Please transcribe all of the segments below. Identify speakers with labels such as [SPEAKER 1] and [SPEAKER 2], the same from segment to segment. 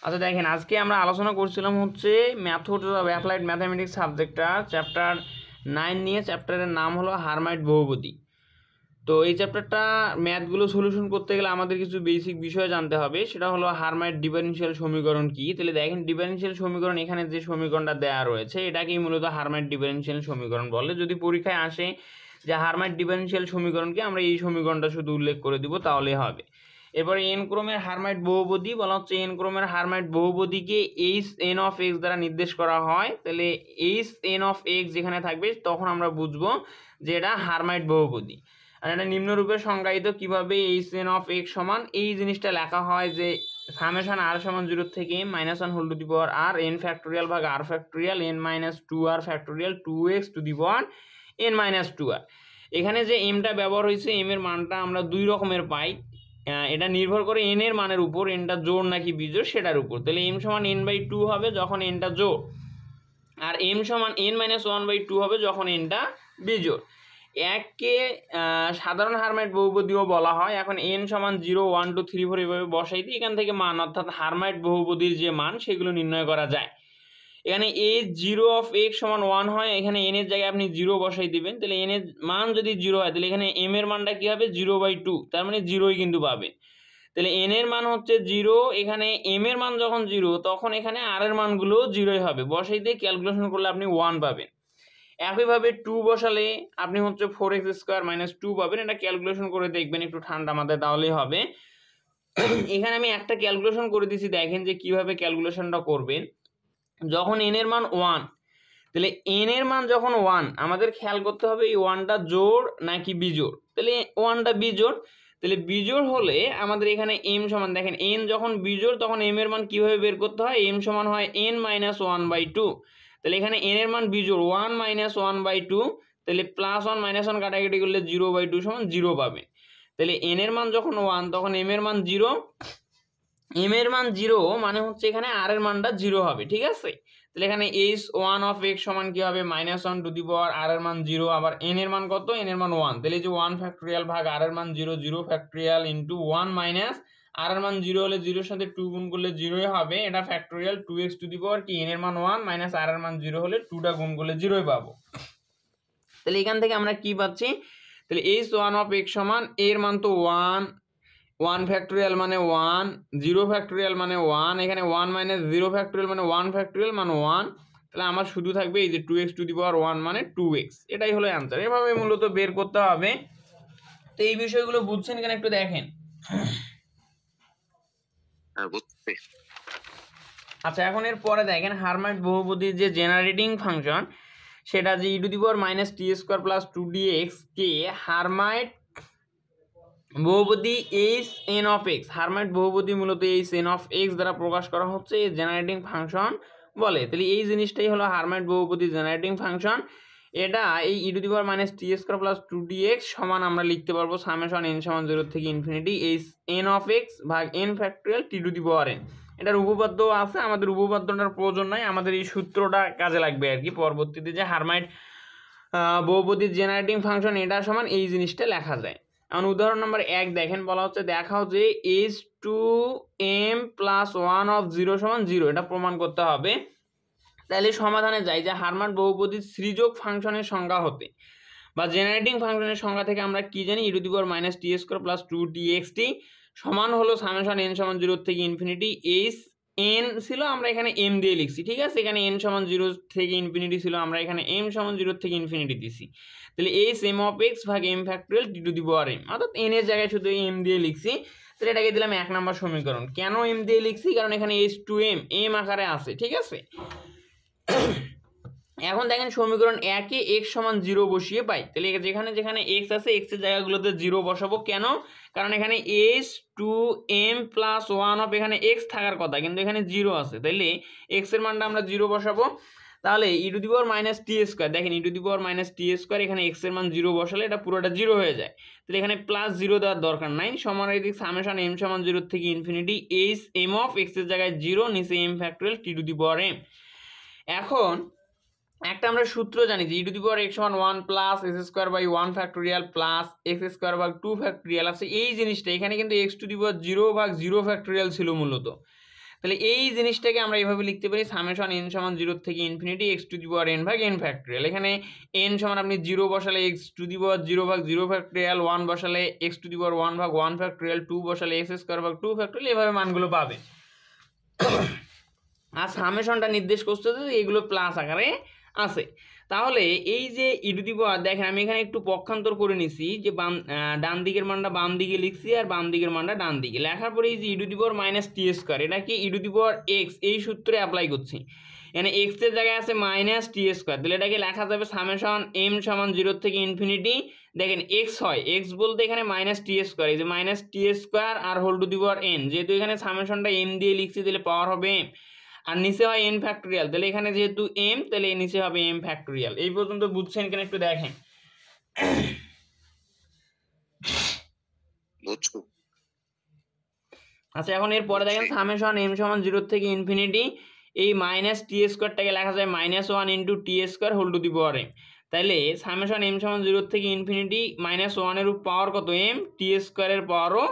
[SPEAKER 1] আচ্ছা দেখেন, আজকে আমরা আলোচনা করছিলাম হচ্ছে মেথডস অফ অ্যাপ্লাইড ম্যাথামেটিক্স সাবজেক্টটা চ্যাপ্টার 9 নিয়ে। চ্যাপ্টারের নাম হলো হারমাইট বহুপদী। তো এই চ্যাপ্টারটা ম্যাথগুলো সলিউশন করতে গেলে আমাদের কিছু বেসিক বিষয় জানতে হবে, সেটা হলো হারমাইট ডিফারেনশিয়াল সমীকরণ কি। তাহলে দেখেন, ডিফারেনশিয়াল সমীকরণ এখানে যে সমীকরণটা দেওয়া রয়েছে এটাকেই মূলত হারমাইট ডিফারেনশিয়াল সমীকরণ বলে। যদি পরীক্ষায় আসে যে হারমাইট ডিফারেনশিয়াল সমীকরণকে, আমরা এই সমীকরণটা শুধু উল্লেখ করে দিব তাহলে হবে। এরপরে এন ক্রমের হারমাইট বহুপদী বলা হচ্ছে, এন ক্রমের হারমাইট বহুপদীকে এইচ এন অফ এক্স দ্বারা নির্দেশ করা হয়। তাহলে এইচ এন অফ এক্স যেখানে থাকবে তখন আমরা বুঝবো যে এটা হারমাইট বহুপদী। আর এটা নিম্নরূপে সংজ্ঞায়িত কিভাবে, এইচ এন অফ এক্স সমান এই জিনিসটা লেখা হয় যে সামেশন আর সমান 0 থেকে m - 1 whole to the power r n factorial ভাগ r factorial n - 2r factorial 2x to the power n - 2r। এখানে যে এমটা ব্যবহার হয়েছে, এম এর মানটা আমরা দুই রকমের পাই। এটা নির্ভর করে এন এর মানের উপর, এনটা জোড় নাকি বিজোড় সেটার উপর। তাহলে এম সমান n/2 হবে যখন এনটা জোড়, আর এম সমান n-1/2 হবে যখন এনটা বিজোড়। এককে সাধারণ হারমাইট বহুপদীও বলা হয়। এখন n সমান 0, 1, 2, 3, 4 এভাবে বসাই দিই, এখান থেকে মান অর্থাৎ হারমাইট বহুপদীর যে মান সেগুলো নির্ণয় করা যায়। এখানে h0 অফ x সমান 1 হয়, এখানে n এর জায়গায় আপনি 0 বসাই দিবেন। তাহলে n এর মান যদি 0 হয় তাহলে এখানে m এর মানটা কি হবে, 0/2, তার মানে 0ই কিন্তু পাবেন। তাহলে n এর মান হচ্ছে 0, এখানে m এর মান যখন 0 তখন এখানে r এর মানগুলো 0ই হবে। বসাই দিয়ে ক্যালকুলেশন করলে আপনি 1 পাবেন। একইভাবে 2 বসালে আপনি হচ্ছে 4x² - 2 পাবেন। এটা ক্যালকুলেশন করে দেখবেন একটু ঠান্ডা মাথায়, তাহলেই হবে। এখানে আমি একটা ক্যালকুলেশন করে দিছি, দেখেন যে কিভাবে ক্যালকুলেশনটা করবেন। যখন n এর মান 1, তাহলে n এর মান যখন 1 আমাদের খেয়াল করতে হবে এই 1টা জোড় নাকি বিজোড়। তাহলে 1টা বিজোড়, তাহলে বিজোড় হলে আমাদের এখানে m সমান, দেখেন n যখন বিজোড় তখন m এর মান কিভাবে বের করতে হয়, m সমান হয় n - 1/2। তাহলে এখানে n এর মান বিজোড় 1 - 1/2, তাহলে +1 - 1 কাটাকাটি করলে 0/2 সমান 0 পাবেন। তাহলে n এর মান যখন 1 তখন m এর মান 0, m এর মান 0 মানে হচ্ছে এখানে r এর মানটা 0 হবে, ঠিক আছে। তাহলে এখানে h1 অফ x সমান কি হবে, -1 টু দি পাওয়ার r এর মান 0, আবার n এর মান কত, n এর মান 1। তাহলে এই যে 1 ফ্যাক্টোরিয়াল ভাগ r এর মান 0, 0 ফ্যাক্টোরিয়াল ইনটু 1 মাইনাস r এর মান 0 হলে 0 এর সাথে 2 গুণ করলে 0ই হবে, এটা ফ্যাক্টোরিয়াল 2x টু দি পাওয়ার কি, n এর মান 1 মাইনাস r এর মান 0 হলে 2টা গুণ করলে 0ই পাবো। তাহলে এখান থেকে আমরা কি পাচ্ছি, তাহলে h1 অফ x সমান এর মান তো 1, 1 ফ্যাক্টোরিয়াল মানে 1, 0 ফ্যাক্টোরিয়াল মানে 1, এখানে 1 মাইনাস 0 ফ্যাক্টোরিয়াল মানে 1 ফ্যাক্টোরিয়াল মানে 1। তাহলে আমার শুধু থাকবে এই যে 2x টু দি পাওয়ার 1 মানে 2x, এটাই হলো অ্যান্সার। এভাবে মূলত বের করতে হবে। তো এই বিষয়গুলো বুঝছেন কিনা একটু দেখেন। আচ্ছা, এখন এর পরে দেখেন হারমাইট বহুপদীর যে জেনারেটিং ফাংশন, সেটা যে e⁻t² + 2dx কে হারমাইট বহুপদী H N of x, Hermite বহুপদী মূলত এইচ এন অফ এক্স দ্বারা প্রকাশ করা হচ্ছে, এই জেনারেটিং ফাংশন বলে। তাহলে এই জিনিসটাই হলো হারমাইট বহুপদী জেনারেটিং ফাংশন। এটা এই e⁻t² + 2dx সমান আমরা লিখতে পারবো সামেশন n সমান 0 থেকে infinity H N of X ভাগ n factorial t to the power n। এটার উপপাদ্য আছে, আমাদের উপপাদ্যটার প্রয়োজন নাই, আমাদের এই সূত্রটা কাজে লাগবে আর কি পরবর্তীতে, যে হারমাইট বহুপদীর জেনারেটিং ফাংশন এটা সমান এই জিনিসটা লেখা যায়। এখন উদাহরণ নম্বর 1 দেখেন, বলা হচ্ছে দেখাও যে h2m + 1 অফ 0 সমান 0, এটা প্রমাণ করতে হবে। তাহলে সমাধানে যাই, যে হারমাইট বহুপদীর সৃজক ফাংশনের সংজ্ঞা হতে বা জেনারেটিং ফাংশনের সংজ্ঞা থেকে আমরা কি জানি, e⁻t² + 2dxt সমান হলো সামেশন n সমান 0 থেকে ইনফিনিটি এইচ n ছিল, আমরা এখানে m দিয়ে লিখছি, ঠিক আছে। এখানে n সমান 0 থেকে ইনফিনিটি ছিল, আমরা এখানে m সমান 0 থেকে ইনফিনিটি দিছি। তাহলে এইচ m অফ x ভাগ m factorial t to the power m, অর্থাৎ n এর জায়গায় শুধু m দিয়ে লিখছি। তাহলে এটাকে দিলাম 1 নম্বর সমীকরণ। কেন m দিয়ে লিখছি, কারণ এখানে h2m m আকারে আছে, ঠিক আছে। এখন দেখেন সমীকরণ 1 এ x সমান 0 বসিয়ে পাই। তাহলে যেখানে যেখানে x আছে x এর জায়গাগুলোতে 0 বসাবো। কেন, কারণ এখানে h2m + 1 অফ এখানে x থাকার কথা, কিন্তু এখানে 0 আছে, তাইলে x এর মানটা আমরা 0 বসাবো। তাহলে e⁻t², দেখেন e⁻t² এখানে x এর মান 0 বসালে এটা পুরোটা 0 হয়ে যায়। তাহলে এখানে +0 দেওয়ার দরকার নাই, সমান এদিক সামেশন m সমান 0 থেকে infinity H m of x এর জায়গায় 0 নিচে m factorial t to the power m। এখন একটা আমরা সূত্র জানি যে e⁻x সমান 1 + s² / 1 factorial plus x² / 2 factorial আছে। এই জিনিসটা এখানে কিন্তু x টু দি পাওয়ার 0 ভাগ 0 ফ্যাক্টোরিয়াল ছিল মূলত। তাহলে এই জিনিসটাকে আমরা এইভাবে লিখতে পারি সামেশন n সমান 0 থেকে infinity x to the power n ভাগ n ফ্যাক্টরিয়াল। এখানে n সমান আপনি 0 বসালে x টু দি পাওয়ার 0 ভাগ 0 ফ্যাক্টরিয়াল, 1 বসালে x টু দি পাওয়ার 1 ভাগ 1 ফ্যাক্টরিয়াল, 2 বসালে x স্কয়ার ভাগ 2 ফ্যাক্টরিয়াল, এভাবে মানগুলো পাবে। আর সামেশনটা নির্দেশ করছে যে এগুলো প্লাস আকারে আছে। তাহলে এই যে ই টু দি পাওয়ার, দেখেন আমি এখানে একটু পক্ষান্তর করে নিছি, যে ডান দিকের মানটা বাম দিকে লিখছি আর বাম দিকের মানটা ডান দিকে লেখার পরে এই যে E to the power minus T square, এটা কি ই টু দি পাওয়ার এক্স এই সূত্রে অ্যাপ্লাই করছি। এখানে এক্স এর জায়গায় আছে মাইনাস টি স্কোয়ার, তাহলে এটাকে লেখা যাবে সামেশন এম সমান 0 থেকে ইনফিনিটি, দেখেন এক্স হয়, এক্স বলতে এখানে মাইনাস টি স্কোয়ার, এই যে মাইনাস টি স্কোয়ার আর whole to the power N, যেহেতু এখানে সামেশনটা এম দিয়ে লিখছি তাহলে পাওয়ার হবে এম, আর নিচে হয় এন ফ্যাক্টোরিয়াল, তাহলে এখানে যেহেতু এম তাহলে নিচে হবে এম ফ্যাক্টোরিয়াল। এই পর্যন্ত বুঝছেন কিনা একটু দেখেন। আচ্ছা এখন এর পরে দেখেন সামেশন এম সমান 0 থেকে ইনফিনিটি, এই মাইনাস টি স্কোয়ারটাকে লেখা যায় -1 into T square whole to the power M, তাহলে সামেশন এম সমান 0 থেকে ইনফিনিটি -1 এর পাওয়ার কত এম, টি স্কোয়ারের পাওয়ারও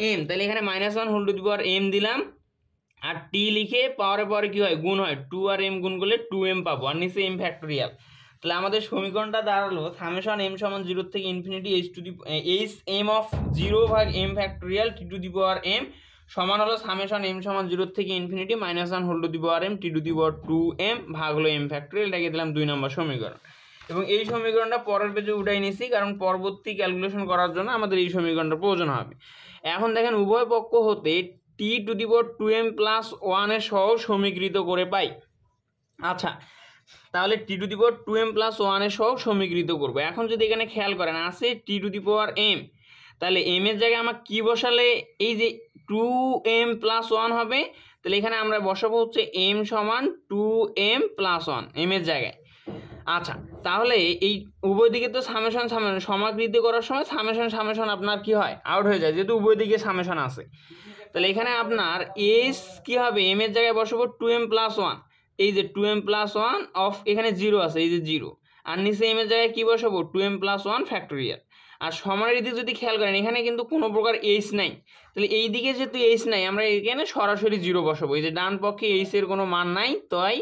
[SPEAKER 1] এম, তাহলে এখানে -1 whole to the power M দিলাম, আর টি লিখে পাওয়ারে পাওয়ারে কী হয় গুণ হয়, 2 আর এম গুণ করলে 2m পাবো, আর নিচে এম ফ্যাক্টোরিয়াল। তাহলে আমাদের সমীকরণটা দাঁড়ালো সামেশন এম সমান 0 থেকে ইনফিনিটি এইচ এম অফ 0 ভাগ M factorial T to the power M সমান হলো সামেশন এম সমান 0 থেকে infinity -1 whole to the power M T to the power 2m ভাগ হলো এম ফ্যাক্টোরিয়াল, এটাকে দিলাম 2 নম্বর সমীকরণ। এবং এই সমীকরণটা পরের পেজে উঠাই নিছি, কারণ পরবর্তী ক্যালকুলেশন করার জন্য আমাদের এই সমীকরণটা প্রয়োজন হবে। এখন দেখেন উভয় পক্ষ হতে টি to the power 2m plus 1 এর সহ সমীকৃত করে পাই। আচ্ছা তাহলে টি to the power 2m plus 1 এর সহ সমীকৃত করবো। এখন যদি এখানে খেয়াল করেন আছে টি টু দি পাওয়ার m, তাহলে m এর জায়গায় আমার কি বসালে এই যে 2m প্লাস 1 হবে, তাহলে এখানে আমরা বসাবো হচ্ছে m সমান 2m প্লাস 1 m এর জায়গায়। আচ্ছা তাহলে এই উভয় দিকে তো সামেশন সমাকৃত করার সময় সামেশন আপনার কি হয় আউট হয়ে যায়, যেহেতু উভয় দিকে সামেশন আছে। তাহলে এখানে আপনার এস কি হবে, এম এর জায়গায় বসাবো 2m প্লাস 1, এই যে 2m প্লাস 1 অফ এখানে 0 আছে, এই যে 0, আর নিচে এম এর জায়গায় কি বসাবো 2m প্লাস 1 ফ্যাক্টোরিয়াল। আর সমানের দিকে যদি খেয়াল করেন এখানে কিন্তু কোনো প্রকার এইচ নাই, তাহলে এই দিকে যেহেতু এইচ নাই আমরা এখানে সরাসরি 0 বসাবো, এই যে ডান পক্ষে এইচ এর কোনো মান নাই তাই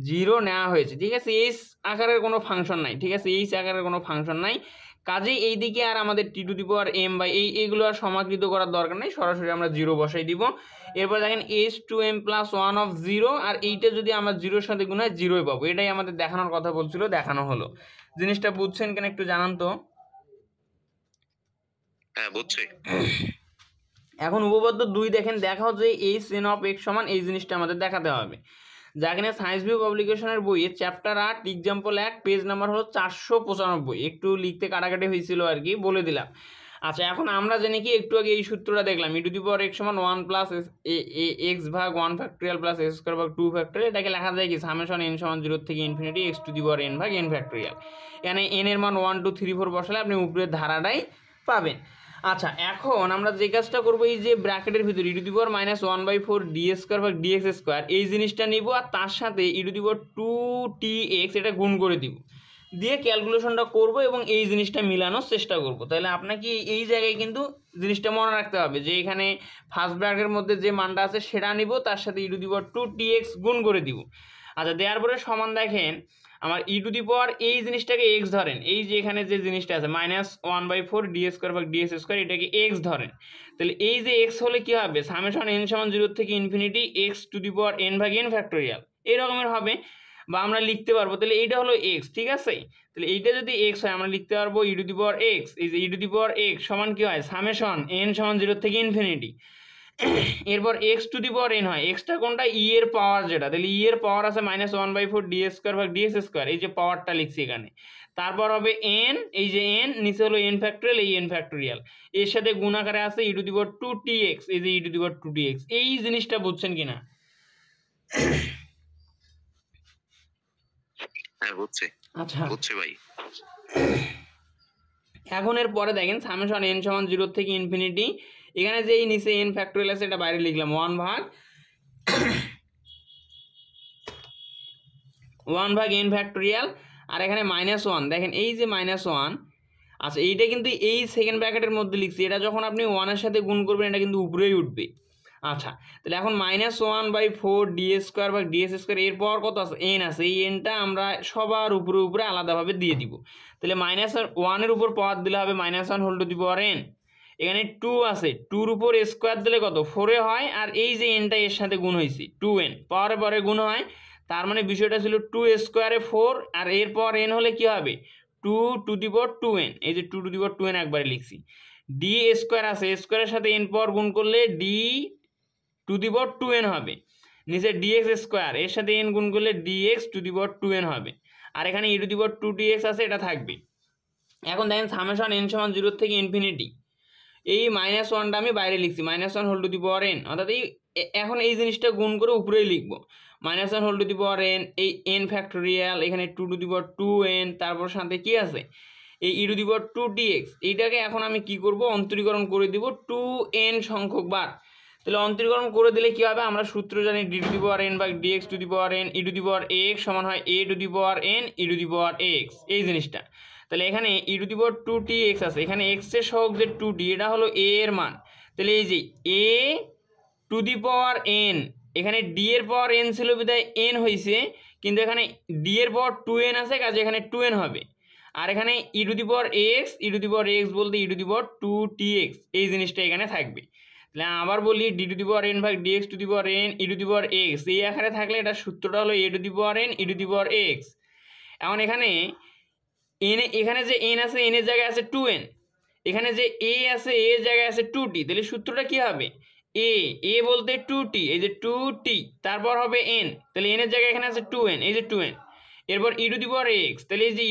[SPEAKER 1] 0 নেওয়া হয়েছে, ঠিক আছে। এইচ আকারের কোনো ফাংশন নাই, ঠিক আছে, এইচ আকারের কোনো ফাংশন নাই, কাজেই এই দিকে আর আমাদের T to the power M by এইগুলো আর সমাকৃত করার দরকার নেই, সরাসরি আমরা 0 বসাই দিব। এরপর দেখেন এইচ 2m প্লাস 1 অফ 0, আর এইটা যদি আমরা 0-এর সাথে গুণ হয় 0-ই পাবো, এটাই আমাদের দেখানোর কথা বলছিল, দেখানো হলো। জিনিসটা বুঝছেন কেন একটু জানান তো।
[SPEAKER 2] হ্যাঁ বুঝছি।
[SPEAKER 1] এখন উপপাদ্য 2 দেখেন, দেখা হচ্ছে এইচ এন অফ এক্স সমান এই জিনিসটা আমাদের দেখাতে হবে, যা কিনা সায়েন্স ভিউ পাবলিকেশনের বইয়ে চ্যাপ্টার 8 এক্সাম্পল 1 পেজ নাম্বার হলো 495, একটু লিখতে কাটাকাটি হয়েছিল আর কি, বলে দিলাম। আচ্ছা এখন আমরা জানি কি একটু আগে এই সূত্রটা দেখলাম, ই টু দি পাওয়ার এক্স সমান 1 প্লাস এক্স ভাগ 1 ফ্যাক্টোরিয়াল প্লাস এক্স স্কয়ার ভাগ 2 ফ্যাক্টোরিয়াল, এটাকে লেখা যায় কি সামেশন এন সমান 0 থেকে infinity x two the power N ভাগ এন ফ্যাক্টোরিয়াল। এখানে এন এর মান 1 2 3 4 বসালে আপনি উপরের ধারাটাই পাবেন। আচ্ছা এখন আমরা যে কাজটা করবো, এই যে ব্র্যাকেটের ভিতরে E to the power -1/4 D square ভাগ ডিএক্স স্কয়ার এই জিনিসটা নিব, আর তার সাথে ই টু দি পাওয়ার 2tx এটা গুণ করে দিব, দিয়ে ক্যালকুলেশনটা করব এবং এই জিনিসটা মিলানোর চেষ্টা করব। তাহলে আপনাকে এই জায়গায় কিন্তু জিনিসটা মনে রাখতে হবে যে এখানে ফার্স্ট ব্র্যাকেটের মধ্যে যে মানটা আছে সেটা নিব, তার সাথে ই টু দি পাওয়ার 2tx গুণ করে দিব। আচ্ছা দেওয়ার পরে সমান দেখেন আমার ই টু দি পাওয়ার এই জিনিসটাকে এক্স ধরেন, এই যে এখানে যে জিনিসটা আছে -1/4 ডি স্কয়ার ভাগ ডিএক্স স্কয়ার এটাকে এক্স ধরেন, তাহলে এই যে এক্স হলে কি হবে সামেশন এন সমান 0 থেকে infinity x two the power N ভাগ এন ফ্যাক্টোরিয়াল এই রকমের হবে, বা আমরা লিখতে পারবো তাহলে এইটা হলো এক্স, ঠিক আছে। তাহলে এইটা যদি এক্স হয় আমরা লিখতে পারবো ই টু দি পাওয়ার এক্স, এই যে E to the power x সমান কি হয় সামেশন এন সমান 0 থেকে ইনফিনিটি, এরপর x two the power N হয়, এক্সটা কোনটা ই এর পাওয়ার যেটা, তাহলে ই এর পাওয়ার আছে -1/4 ডি স্কয়ার ভাগ ডিএক্স স্কয়ার, এই যে পাওয়ারটা লিখছি এখানে, তারপর হবে এন, এই যে এন নিচে হলো এন ফ্যাক্টোরিয়াল, এই এন ফ্যাক্টোরিয়াল এর সাথে গুণ আকারে আছে E to the power 2tx, এই যে E to the power 2tx, এই জিনিসটা বুঝছেন কিনা।
[SPEAKER 2] হ্যাঁ বুঝছি।
[SPEAKER 1] আচ্ছা
[SPEAKER 2] বুঝছি ভাই।
[SPEAKER 1] এখন এর পরে দেখেন সামেশন এন সমান 0 থেকে ইনফিনিটি, এখানে যে এই নিচে এন ফ্যাক্টোরিয়াল আছে এটা বাইরে লিখলাম 1 ভাগ এন ফ্যাক্টোরিয়াল, আর এখানে -1 দেখেন এই যে -1, আচ্ছা এইটা কিন্তু এই সেকেন্ড ব্র্যাকেটের মধ্যে লিখছি, এটা যখন আপনি 1 এর সাথে গুণ করবেন এটা কিন্তু উপরেই উঠবে। আচ্ছা, তাহলে এখন -1/4 dx² বা ds² এর পর কত আছে, n আছে। এই nটা আমরা সবার উপরে আলাদাভাবে দিয়ে দিব। তাহলে -1 এর উপর পাওয়ার দিলে হবে -1/n। এখানে 2 আছে, 2-র উপর স্কোয়ার দিলে কত, 4 হয়। আর এই যে nটা এর সাথে গুণ হয়েছে 2n, পাওয়ারে পরে গুণ হয়। তার মানে বিষয়টা ছিল 2² 4, আর এরপর n হলে কি হবে 2^2n। এই যে 2^2n একবারে লিখছি। d² আছে, স্কোয়ারের সাথে n পাওয়ার গুণ করলে d^2n হবে। নিচে dx² এর সাথে n গুণ করলে dx^2n হবে। আর এখানে e^2dx আছে, এটা থাকবে। এখন দেখেন সামেশন n সমান 0 থেকে ইনফিনিটি, এই -1টা আমি বাইরে লিখছি, -1/n, অর্থাৎ এখন এই জিনিসটা গুণ করে উপরেই লিখবো। -1/n, এই n ফ্যাক্টোরিয়াল, এখানে 2^2n, তারপর সাথে কি আছে এই e^2dx। এইটাকে এখন আমি কি করব, অন্তরীকরণ করে দিব 2n সংখ্যক বার। তাহলে অন্তরীকরণ করে দিলে কি হবে, আমরা সূত্র জানি d^n/dx^n ex সমান হয় a^n ex, এই জিনিসটা। তাহলে এখানে e^2tx আছে, এখানে x এর সহগ যে 2t, এটা হলো a এর মান। তাহলে এই যে a^n, এখানে d এর পাওয়ার n ছিল বিধায় n হয়েছে, কিন্তু এখানে d এর পাওয়ার 2n আছে, কাজে এখানে 2n হবে। আর এখানে ex বলতে e^2tx, এই জিনিসটা এখানে থাকবে। তাহলে আবার বলি d^n/dx^n ex, এই আকারে থাকলে এটা সূত্রটা হলো a^n ex। এখন এখানে যে n আছে, n এর জায়গায় আছে 2n, এখানে যে a আছে, a এর জায়গায় আছে 2t, তাহলে সূত্রটা কি হবে, a বলতে 2t, এই যে 2t, তারপর হবে n, তাহলে n এর জায়গায় এখানে আছে 2n, এই যে 2n, এরপর ex, তাহলে এই যে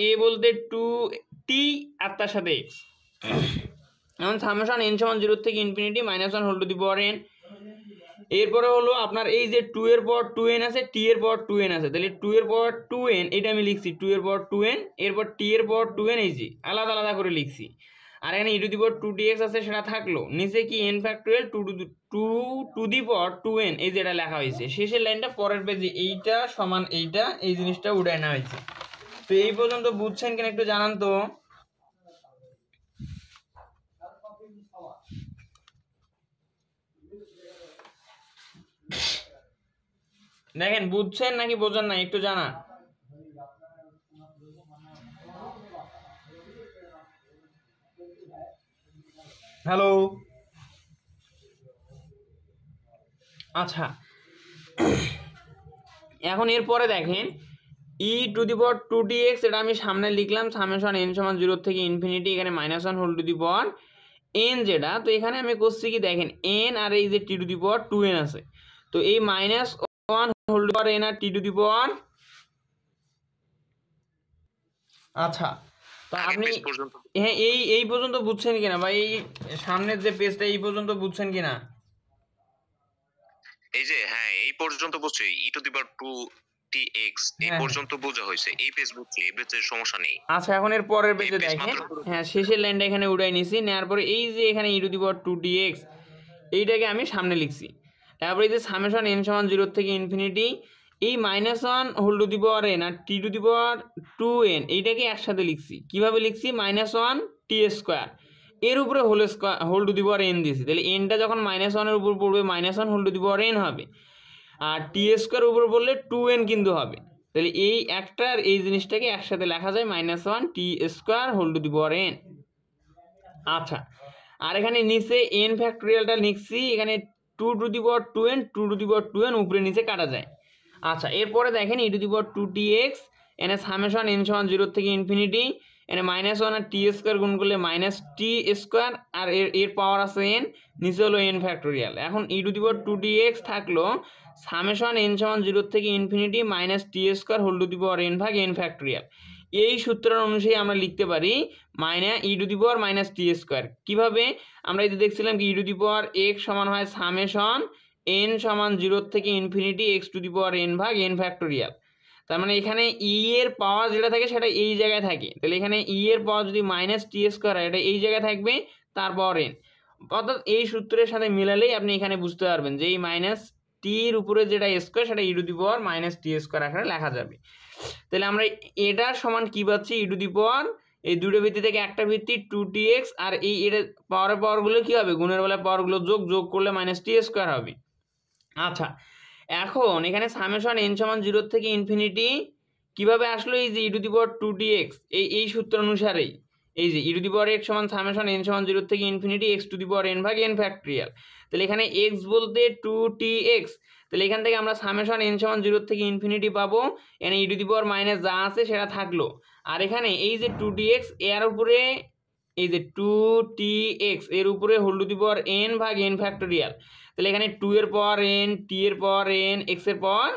[SPEAKER 1] a বলতে 2t আর তার সাথে x। এখন সামেশন n সমান 0 থেকে ইনফিনিটি -1/n। এরপরে হলো আপনার এই যে 2 এর পর 2n আছে, t এর পর 2n আছে, তাহলে 2 এর পর 2n, এটা আমি লিখছি 2 এর পর 2n, এরপর t এর পর 2n, এই যে আলাদা আলাদা করে লিখছি। আর এখানে e^2dx আছে, সেটা থাকলো। নিচে কি n ফ্যাক্টোরিয়াল 2^2n, এই যে এটা লেখা হয়েছে। শেষের লাইনটা পরের পেজে এইটা সমান এইটা, এই জিনিসটা উঠায় নেওয়া হয়েছে। তো এই পর্যন্ত বুঝছেন কিনা একটু জানান তো। দেখেন বুঝছেন নাকি বোঝেন না, একটু জানান। হ্যালো, আচ্ছা, এখন এরপরে দেখেন e^2dx, এটা আমি সামনে লিখলাম সামেশন n সমান 0 থেকে ইনফিনিটি, এখানে -1/n যেটা। তো এখানে আমি করছি কি, দেখেন n আর এই যে t^2n আছে, তো এই -1/n আর t^, আচ্ছা, তো আপনি হ্যাঁ এই পর্যন্ত বুঝছেন কিনা, বা এই সামনের যে পেজটা এই পর্যন্ত বুঝছেন কিনা?
[SPEAKER 2] এই যে হ্যাঁ, এই পর্যন্ত বুঝছি, e^2tx এই পর্যন্ত বোঝা হয়েছে, এই পেজ বুঝছি, এই পেজের সমস্যা নেই।
[SPEAKER 1] আচ্ছা, এখন এর পরের পেজে দেখেন, হ্যাঁ শেষের লাইনটা এখানে উঠাই নিছি, নেওয়ার পরে এই যে এখানে e^2dx, এইটাকে আমি সামনে লিখছি। তারপরে এই যে সামেশন n সমান 0 থেকে ইনফিনিটি, এই -1/n আর t^2n, এইটাকে একসাথে লিখছি। কিভাবে লিখছি, -1t², এর উপরে হোল^n দিয়েছি। তাহলে nটা যখন -1 এর উপর পড়বে -1/n হবে, আর t² উপর বললে 2n কিন্তু হবে। তাহলে এই একটার এই জিনিসটাকে একসাথে লেখা যায় -1t²n। আচ্ছা, আর এখানে নিচে n ফ্যাক্টোরিয়ালটা লিখছি, এখানে 2^2n উপরে নিচে কাটা যায়। আচ্ছা, এরপরে দেখেন e^2tx, এনে সামেশন n সমান 0 থেকে ইনফিনিটি, এনে -1 আর t² গুণ করলে -t², আর এর পাওয়ার আছে n, নিচে হলো n ফ্যাক্টোরিয়াল। এখন e^2dx থাকলো সামেশন n সমান 0 থেকে ইনফিনিটি -t²n ভাগ n ফ্যাক্টোরিয়াল। এই সূত্রের অনুযায়ী আমরা লিখতে পারি e⁻t²। কিভাবে, আমরা এই যে দেখছিলাম কি ex সমান হয় সামেশন n সমান 0 থেকে ইনফিনিটি x⁻n ভাগ n ফ্যাক্টোরিয়াল। তার মানে এখানে e এর পাওয়ার যেটা থাকে সেটা এই জায়গায় থাকে, তাহলে এখানে e এর পাওয়ার যদি -t² হয়, এটা এই জায়গায় থাকবে, তার পাওয়ার n। অর্থাৎ এই সূত্রের সাথে মিলালেই আপনি এখানে বুঝতে পারবেন যে এই -t-র উপরে যেটা স্কোয়ার, সেটা e⁻t² আকারে লেখা যাবে। তাহলে আমরা এটার সমান কি পাচ্ছি, এই দুটো ভিত্তি থেকে একটা ভিত্তি 2tx, আর এই এটা পাওয়ারগুলো কি হবে, গুণের বেলায় পাওয়ারগুলো যোগ করলে -t² হবে। আচ্ছা, এখন এখানে সামেশন n সমান 0 থেকে ইনফিনিটি কিভাবে আসলো, এই যে e2tx এই সূত্র অনুসারেই, এই যে e2x সমান সামেশন n সমান 0 থেকে ইনফিনিটি x⁴n ভাগ n ফ্যাক্টরিয়াল। তাহলে এখানে x বলতে 2tx, তাহলে এখান থেকে আমরা সামেশন n সমান 0 থেকে ইনফিনিটি পাবো, এখানে e⁻ যা আছে সেটা থাকলো, আর এখানে এই যে 2tx এর উপরে এই যে 2tx এর উপরে n ভাগ n ফ্যাক্টরিয়াল। তাহলে এখানে 2 এর পাওয়ার n, t এর পাওয়ার n, x এর পাওয়ার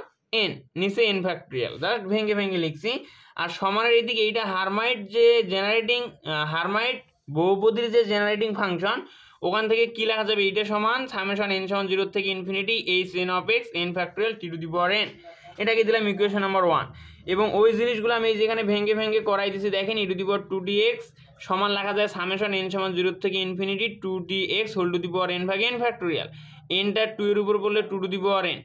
[SPEAKER 1] n, নিচে n ফ্যাক্টরিয়াল, জাস্ট ভেঙে লিখছি। আর সমানের এইদিকে এইটা হারমাইট বহুপদীর যে জেনারেটিং ফাংশন, ওখান থেকে কি লেখা যাবে, এইটা সমান সামেশন n সমান 0 থেকে ইনফিনিটি hn অফ x n ফ্যাক্টরিয়াল t⁻n, এটাকে দিলাম ইকুয়েশন নাম্বার 1। এবং ওই জিনিসগুলো আমি যেখানে ভেঙে করাই দিছি, দেখেন e2tx সমান লেখা যায় সামেশন n সমান 0 থেকে ইনফিনিটি 2tx n ভাগ n ফ্যাক্টরিয়াল। nটা 2 এর উপর বললে 2n,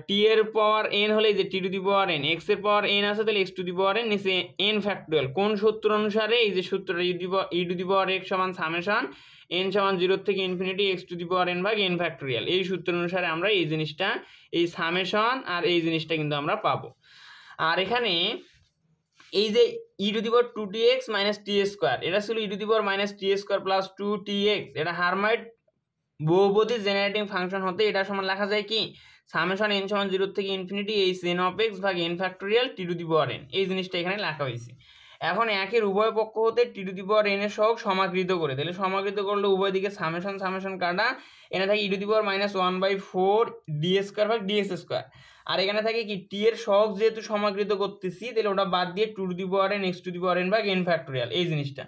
[SPEAKER 1] t এর পাওয়ার n হলে যে t⁻n, x এর পাওয়ার n আছে তাহলে x⁻n, নিচে n ফ্যাক্টরিয়াল। কোন সূত্র অনুসারে, এই যে সূত্রটা e2x সমান সামেশন n সমান 0 থেকে ইনফিনিটি x⁻n ভাগ n ফ্যাক্টরিয়াল, এই সূত্র অনুসারে আমরা এই জিনিসটা, এই সামেশন আর এই জিনিসটা কিন্তু আমরা পাবো। আর এখানে এই যে e2tx t², এটা ছিল e⁻t² প্লাস 2tx, এটা হারমাইট বহুপদী জেনারেটিং ফাংশন হতে এটা সমান লেখা যায় কি, সামেশন n সমান 0 থেকে ইনফিনিটি hn অফ x ভাগ n ফ্যাক্টরিয়াল t⁻n, এই জিনিসটা এখানে লেখা হয়েছে। এখন একের উভয় পক্ষ হতে t⁻n এর সহগ সমাকৃত করে, তাহলে সমাকৃত করলে উভয় দিকে সামেশন কাটা, এখানে থাকে e⁻⁴ d² ভাগ ds², আর এখানে থাকে কি t এর সহগ যেহেতু সমাকৃত করতেছি, তাহলে ওটা বাদ দিয়ে 2n x⁻n ভাগ n ফ্যাক্টরিয়াল, এই জিনিসটা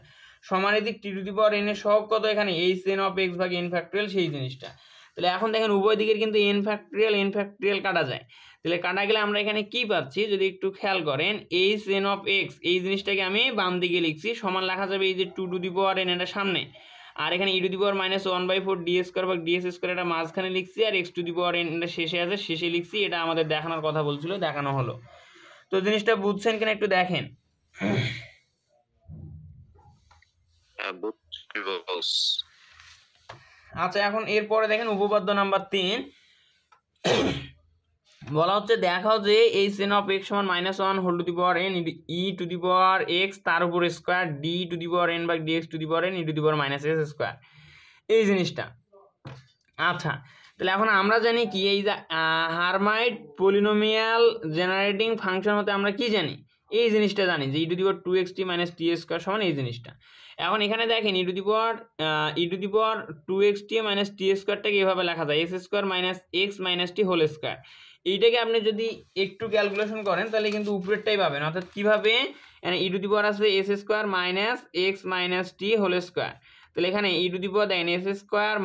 [SPEAKER 1] সমানের দিক t⁻n এর সহগ কত, এখানে hn অফ x ভাগ n ফ্যাক্টরিয়াল, সেই জিনিসটা। তাহলে এখন দেখেন উভয় দিকের কিন্তু n ফ্যাক্টরিয়াল কাটা যায়, তাহলে কাটা গেলে আমরা এখানে কি পাচ্ছি যদি একটু খেয়াল করেন, hn অফ x এই জিনিসটাকে আমি বাম দিকে লিখছি, সমান লেখা যাবে এই যে 2n এটা সামনে, আর এখানে e⁻⁴ d² ভাগ ds² এটা মাঝখানে লিখছি, আর x⁻n এটা শেষে আছে, শেষে লিখছি, এটা আমাদের দেখানোর কথা বলছিল, দেখানো হলো। তো জিনিসটা বুঝছেন কিনা একটু দেখেন। আচ্ছা, এখন এরপরে দেখেন উপপাদ্য নাম্বার 3 বলা হচ্ছে, দেখাও যে hn অফ x সমান -1 whole to the power n e⁻x তার উপর স্কয়ার d⁻n ভাগ dx⁻n e⁻s², এই জিনিসটা। আচ্ছা, তাহলে এখন আমরা জানি কি, এই যে হারমাইট পলিনোমিয়াল জেনারেটিং ফাংশন হতে আমরা কি জানি, এই জিনিসটা জানি যে e2xt - t² সমান এই জিনিসটা। এখন এখানে দেখেন e2xt - t²টাকে এভাবে লেখা যায় s² - x - t whole square. এইটাকে আপনি যদি একটু ক্যালকুলেশন করেন তাহলে কিন্তু উপরেরটাই পাবেন, অর্থাৎ কিভাবে, e2 আছে s² - x - t whole square, তাহলে এখানে দেখেন s²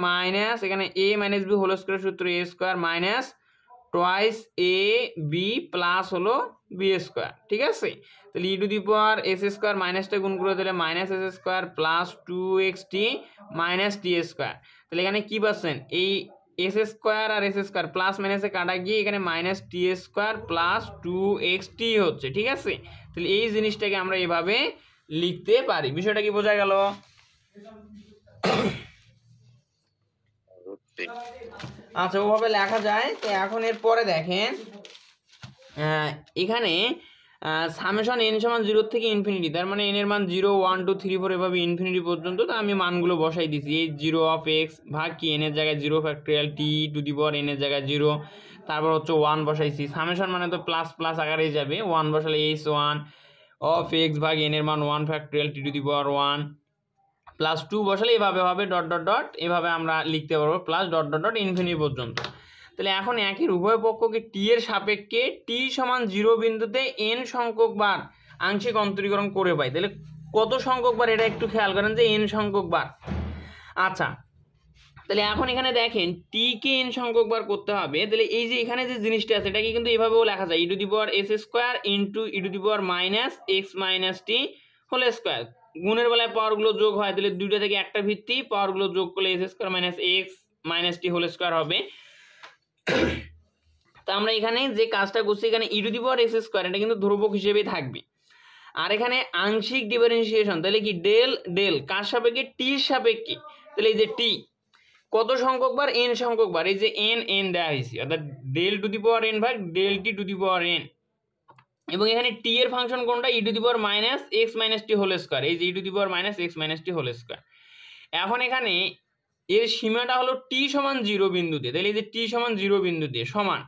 [SPEAKER 1] মাইনাস এখানে a - b হোল স্কয়ার সূত্র a² minus twice ab plus হলো b², ঠিক আছে। তাহলে s² মাইনাসটা গুণ করে দিলে -s² plus 2xt minus t², তাহলে এখানে কি পাচ্ছেন, এই s² আর s² প্লাস মাইনাসে কাটা গিয়ে এখানে -t² প্লাস 2xt হচ্ছে, ঠিক আছে। তাহলে এই জিনিসটাকে আমরা এভাবে লিখতে পারি, বিষয়টা কি বোঝা গেল? আচ্ছা, ওভাবে লেখা যায়। তো এখন এরপরে দেখেন এখানে সামেশন n সমান 0 থেকে ইনফিনিটি, তার মানে n এর মান 0 1 2 3 4 এভাবে ইনফিনিটি পর্যন্ত, তো আমি মানগুলো বসাই দিছি, এই 0 অফ x ভাগ কি n এর জায়গায় 0 ফ্যাক্টরিয়াল t⁻n এর জায়গায় 0, তারপর হচ্ছে 1 বসাইছি, সামেশন মানে তো প্লাস প্লাস আকারেই যাবে, 1 বসালে h1 অফ x ভাগ n এর মান 1 ফ্যাক্টরিয়াল t⁻1 প্লাস 2 বসালে এভাবে হবে ডট ডট ডট, এভাবে আমরা লিখতে পারবো plus dot dot dot infinity পর্যন্ত। তাহলে এখন একের উভয় পক্ষকে টি এর সাপেক্ষে t সমান 0 বিন্দুতে n সংখ্যক বার আংশিক অন্তরীকরণ করে পাই। তাহলে কত সংখ্যক বার এটা একটু খেয়াল করেন যে n সংখ্যক বার। আচ্ছা, তাহলে এখন এখানে দেখেন টি কে n সংখ্যক বার করতে হবে, তাহলে এই যে এখানে যে জিনিসটা আছে এটাকে কিন্তু এভাবেও লেখা যায় e⁻s² into e⁻x - t whole square. গুণের বেলায় পাওয়ারগুলো যোগ হয়, তাহলে দুইটা থেকে একটা ভিত্তি, পাওয়ারগুলো যোগ করলে s² - x - t whole square হবে। তো আমরা এখানে যে কাজটা করছি, এখানে e⁻s² এটা কিন্তু ধ্রুবক হিসেবেই থাকবে। আর এখানে আংশিক ডিফারেন্সিয়েশন, তাহলে কি ডেল ডেল কার সাপেক্ষে, টির সাপেক্ষে, তাহলে এই যে টি কত সংখ্যক বার, এন সংখ্যক বার, এই যে এন এন দেওয়া হয়েছে, অর্থাৎ del to the power N ভাগ del T to the power N. এবং এখানে টি এর ফাংশন কোনটা, E to the power minus X minus T whole square, এই যে E to the power minus X minus T whole square. এখন এখানে এর সীমাটা হলো টি সমান 0 বিন্দুতে, তাহলে এই যে টি সমান 0 বিন্দুতে সমান।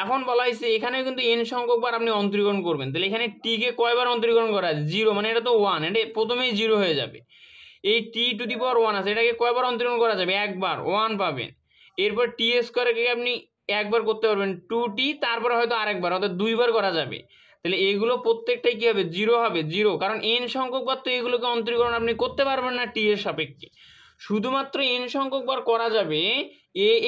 [SPEAKER 1] এখন বলা হয়েছে এখানেও কিন্তু এন সংখ্যক বার আপনি অন্তরীকরণ করবেন, তাহলে এখানে টি কে কয়বার অন্তরীকরণ করা আছে, 0, মানে এটা তো 1, এটা প্রথমেই 0 হয়ে যাবে। এই টি টু দি পাওয়ার 1 আছে, এটাকে কয়বার অন্তরীকরণ করা যাবে, একবার, 1 পাবেন। এরপর টি স্কোয়ারকে আপনি একবার করতে পারবেন 2t, তারপরে হয়তো আরেকবার, অর্থাৎ 2বার করা যাবে। তাহলে এগুলো প্রত্যেকটাই কি হবে, 0 হবে, 0, কারণ এন সংখ্যক বার তো এগুলোকে অন্তরীকরণ আপনি করতে পারবেন না টি এর সাপেক্ষে। শুধুমাত্র এন সংখ্যক বার করা যাবে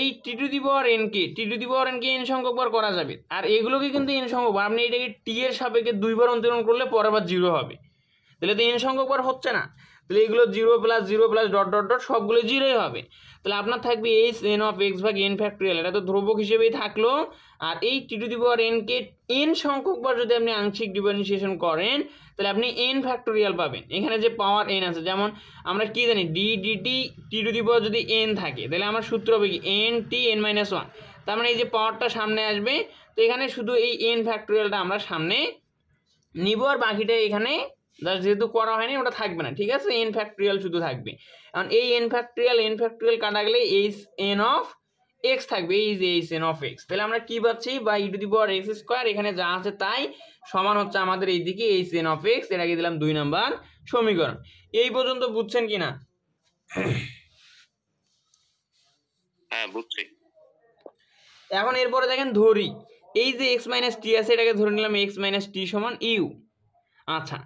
[SPEAKER 1] এই T to the power N কে, T to the power N কে এন সংখ্যক বার করা যাবে। আর এগুলোকে কিন্তু এন সংখ্যক বার, আপনি এটাকে টি এর সাপেক্ষে 2বার অন্তরীকরণ করলে পরের বার 0 হবে, তাহলে তো এন সংখ্যক বার হচ্ছে না। তাহলে এগুলো 0 plus 0 plus dot dot dot সবগুলো 0ই হবে। তাহলে আপনার থাকবে এইচ এন অফ এক্স ভাগ এন ফ্যাক্টরিয়াল, এটা তো ধ্রুবক হিসেবেই থাকলো। আর এই T to the power N কে এন সংখ্যক বার যদি আপনি আংশিক ডিফারেন্সিয়েশন করেন তাহলে আপনি এন ফ্যাক্টরিয়াল পাবেন। এখানে যে পাওয়ার এন আছে, যেমন আমরা কি জানি D DT T to the power যদি এন থাকে তাহলে আমার সূত্র হবে কি এন টি এন মাইনাস 1, তার মানে এই যে পাওয়ারটা সামনে আসবে, তো এখানে শুধু এই এন ফ্যাক্টরিয়ালটা আমরা সামনে নিব, আর বাকিটা এখানে যেহেতু করা হয়নি ওটা থাকবে না, ঠিক আছে, এন ফ্যাক্টরিয়াল শুধু থাকবে। কারণ এই এন ফ্যাক্টরিয়াল কাটা গেলে এইচ এন অফ এক্স থাকবে, এই যে এইচ এন অফ এক্স। তাহলে আমরা কি পাচ্ছি, বা E to the power X square, এখানে যা আছে তাই সমান হচ্ছে আমাদের এইদিকে এইচ এন অফ এক্স, এটাকে দিলাম 2 নম্বর সমীকরণ। এই পর্যন্ত বুঝছেন কিনা?
[SPEAKER 2] হ্যাঁ বুঝছি।
[SPEAKER 1] এখন এরপরে দেখেন ধরি এই যে এক্স মাইনাস টি আছে, এটাকে ধরে নিলাম এক্স মাইনাস টি সমান ইউ। আচ্ছা,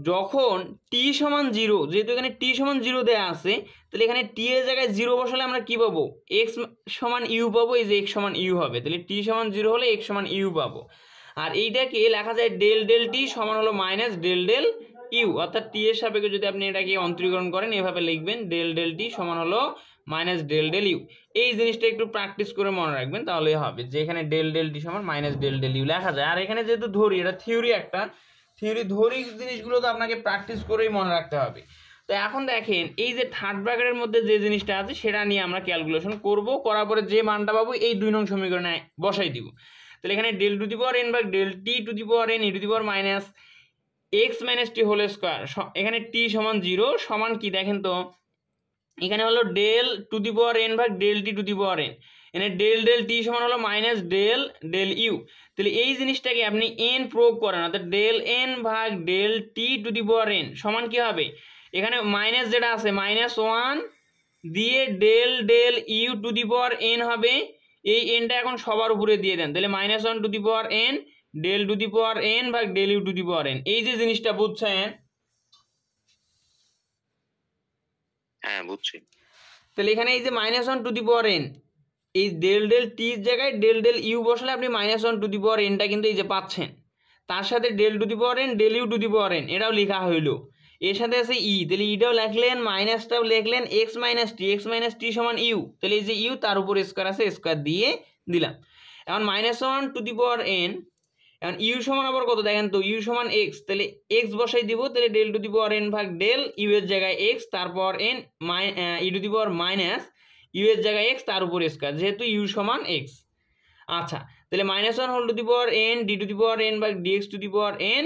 [SPEAKER 1] যখন টি সমান 0, যেহেতু এখানে টি সমান 0 দেওয়া আছে, তাহলে এখানে টি এর জায়গায় 0 বসালে আমরা কি পাবো, এক্স সমান ইউ পাবো, এই যে এক্স সমান ইউ হবে, তাহলে টি সমান 0 হলে এক্স সমান ইউ পাবো। আর এইটাকে লেখা যায় ডেল ডেল টি সমান হলো মাইনাস ডেল ডেল ইউ, অর্থাৎ টি এর সাপেক্ষে যদি আপনি এটাকে অন্তরীকরণ করেন এভাবে লিখবেন ডেল ডেল টি সমান হলো মাইনাস ডেল ডেল ইউ। এই জিনিসটা একটু প্র্যাকটিস করে মনে রাখবেন, তাহলেই হবে যে এখানে ডেল ডেল টি সমান মাইনাস ডেল ডেল ইউ লেখা যায়। আর এখানে যেহেতু ধরি, এটা থিওরি, একটা থিওরি ধরি জিনিসগুলো তো আপনাকে প্র্যাকটিস করেই মনে রাখতে হবে। তো এখন দেখেন এই যে থার্ড ব্র্যাকেটের মধ্যে যে জিনিসটা আছে সেটা নিয়ে আমরা ক্যালকুলেশন করব, করার পরে যে মানটা পাবো এই 2 নং সমীকরণে বসাই দিব। তাহলে এখানে del to the power N ভাগ del T to the power N E to the power minus X minus T whole square, এখানে টি সমান 0 সমান কি দেখেন তো, এখানে হলো del to the power N ভাগ del T to the power N, এখানে ডেল ডেল টি সমান হলো মাইনাস ডেল ডেল ইউ। তাহলে এই জিনিসটাকে আপনি এন প্রয়োগ করেন, অর্থাৎ ডেল এন ভাগ del T to the power N সমান কি হবে, এখানে মাইনাস যেটা আছে -1 দিয়ে del del U to the power N হবে, এই এনটা এখন সবার উপরে দিয়ে দেন, তাহলে -1 to the power N del to the power N ভাগ del U to the power N. এই যে জিনিসটা বুঝছেন?
[SPEAKER 2] হ্যাঁ বুঝছি।
[SPEAKER 1] তাহলে এখানে এই যে -1 টু দি পাওয়ার এন, এই ডেল ডেল টির জায়গায় ডেল ডেল ইউ বসালে আপনি -1 টু দি পাওয়ার এনটা কিন্তু এই যে পাচ্ছেন, তার সাথে del to the power N del U to the power N এটাও লেখা হইলো, এর সাথে আছে ই, তাহলে ইটাও লিখলেন, মাইনাসটাও লিখলেন, এক্স মাইনাস টি সমান ইউ, তাহলে এই যে ইউ তার উপর স্কোয়ার আছে, স্কোয়ার দিয়ে দিলাম। এখন -1 টু দি পাওয়ার এন, এখন ইউ সমান আবার কত দেখেন তো, ইউ সমান এক্স, তাহলে এক্স বসাই দিব, তাহলে del to the power N ভাগ ডেল ইউ এর জায়গায় এক্স, তারপর N E to the power minus U এর জায়গায় এক্স তার উপর স্কোয়ার, যেহেতু ইউ সমান এক্স। আচ্ছা, তাহলে -1 whole to the power N D to the power N ভাগ DX to the power N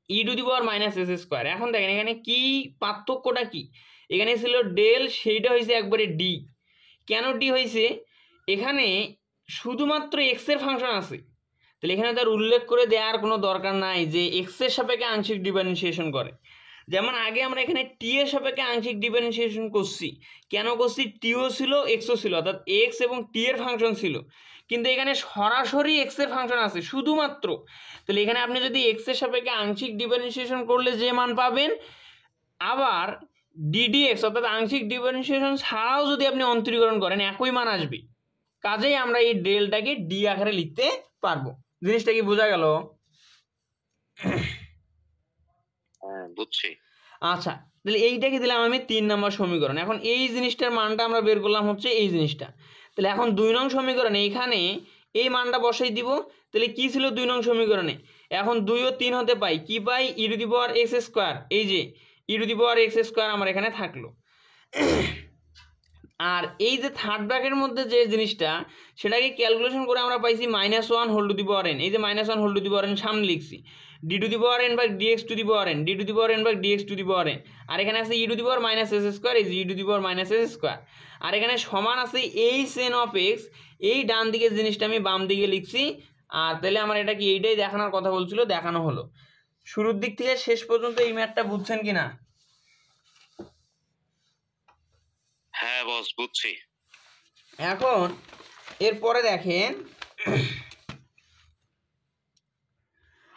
[SPEAKER 1] E to the power minus S square. এখন দেখেন এখানে কি পার্থক্যটা কি, এখানে ছিল ডেল, সেইটা হয়েছে একবারে ডি। কেন ডি হয়েছে, এখানে শুধুমাত্র এক্স এর ফাংশন আছে, তাহলে এখানে তার উল্লেখ করে দেওয়ার কোনো দরকার নাই যে এক্স এর সাপেক্ষে আংশিক ডিফারেন্সিয়েশন করে। যেমন আগে আমরা এখানে টি এর সাপেক্ষে আংশিক ডিফারেন্সিয়েশন করছি, কেন করছি, টিও ছিল এক্সও ছিল, অর্থাৎ এক্স এবং টি এর ফাংশন ছিল, কিন্তু এখানে সরাসরি এক্স এর ফাংশন আছে শুধুমাত্র। তাহলে এখানে আপনি যদি এক্স এর সাপেক্ষে আংশিক ডিফারেন্সিয়েশন করলে যে মান পাবেন, আবার ডিডিএক্স অর্থাৎ আংশিক ডিফারেন্সিয়েশন ছাড়াও যদি আপনি অন্তরীকরণ করেন একই মান আসবে, কাজেই আমরা এই ডেলটাকে ডি আকারে লিখতে পারবো। জিনিসটা কি বোঝা গেল?
[SPEAKER 2] হ্যাঁ বুঝছি।
[SPEAKER 1] আচ্ছা, তাহলে এইটাকে দিলাম আমি 3 নম্বর সমীকরণ। এখন এই জিনিসটার মানটা আমরা বের করলাম হচ্ছে এই জিনিসটা, তাহলে এখন 2 নং সমীকরণে এখানে এই মানটা বসাই দিব। তাহলে কি ছিল 2 নং সমীকরণে, এখন 2 ও 3 হতে পাই কি পাই E to the power X square, এই যে E to the power X square আমার এখানে থাকলো। আর এই যে থার্ড ব্র্যাকেটের মধ্যে যে জিনিসটা সেটাকে ক্যালকুলেশন করে আমরা পাইছি -1 whole to the power N, এই যে -1 whole to the power N সামনে লিখছি D to the power N by DX to the power N, D to the power N by DX to the power N. আর এখানে আছে E to the power minus S square, এই যে E to the power minus S square. আর এখানে সমান আছে H N of x, এই ডান দিকের জিনিসটা আমি বাম দিকে লিখছি। আর তাহলে আমার এটা কি এইটাই দেখানোর কথা বলছিল, দেখানো হলো। শুরুর দিক থেকে শেষ পর্যন্ত এই ম্যাথটা বুঝছেন কিনা?
[SPEAKER 2] হ্যাঁ বস বুঝছি।
[SPEAKER 1] এখন এরপরে দেখেন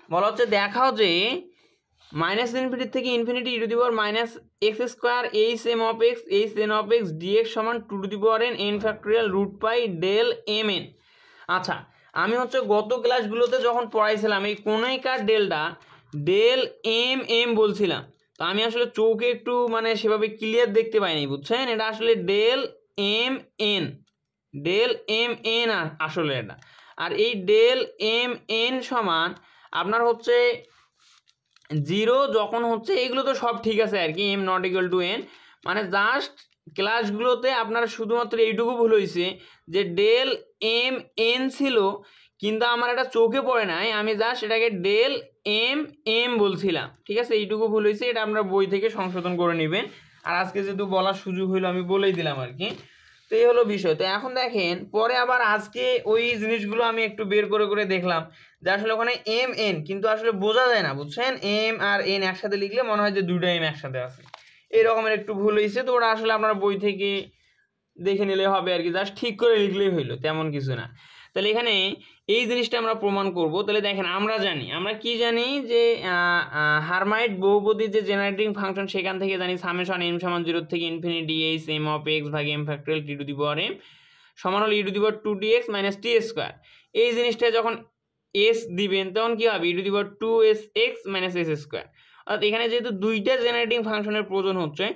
[SPEAKER 1] বলা হচ্ছে দেখাও যে মাইনাস ইনফিনিটি থেকে infinity E to the power minus X square H M of X H N of X DX সমান 2 to the power N N factorial root pi del M N. আচ্ছা, আমি হচ্ছে গত ক্লাসগুলোতে যখন পড়াইছিলাম এই কোনইকার ডেলটা ডেল এম এম বলছিলাম, তো আমি আসলে চোখে একটু মানে সেভাবে ক্লিয়ার দেখতে পাইনি, বুঝছেন? এটা আসলে del M N, del M N আসলে এটা। আর এই ডেল এম এন সমান আপনার হচ্ছে 0 যখন হচ্ছে, এইগুলো তো সব ঠিক আছে আর কি, M not equal to N, মানে জাস্ট ক্লাসগুলোতে আপনার শুধুমাত্র এইটুকু ভুল হয়েছে যে ডেল এম এন ছিল কিন্তু আমার এটা চোখে পড়ে নাই, আমি জাস্ট এটাকে ডেল এম এম বলছিলাম, ঠিক আছে? এইটুকু ভুল হয়েছে, এটা আপনার বই থেকে সংশোধন করে নেবেন। আর আজকে যেহেতু বলার সুযোগ হইলো আমি বলেই দিলাম আর কি। তো এই হলো বিষয়। তো এখন দেখেন পরে আবার আজকে ওই জিনিসগুলো আমি একটু বের করে করে দেখলাম যে আসলে ওখানে এম এন কিন্তু আসলে বোঝা যায় না, বুঝছেন? এম আর এন একসাথে লিখলে মনে হয় যে দুইটা এম একসাথে আছে, এই রকমের একটু ভুল হয়েছে। তো ওটা আসলে আপনার বই থেকে দেখে নিলে হবে আর কি, জাস্ট ঠিক করে লিখলেই হইলো, তেমন কিছু না। তাহলে এখানে এই জিনিসটা আমরা প্রমাণ করব। তাহলে দেখেন আমরা জানি, আমরা কি জানি যে হারমাইট বহুপদীর যে জেনারেটিং ফাংশন সেখান থেকে জানি সামেশন এম সমান 0 থেকে infinity H M of X ভাগ M factorial T to the power M সমান হলো E to the power 2dx minus T square. এই জিনিসটা যখন এস দিবেন তখন কি হবে E to the power 2s X minus S square. অর্থাৎ এখানে যেহেতু দুইটা জেনারেটিং ফাংশনের প্রয়োজন হচ্ছে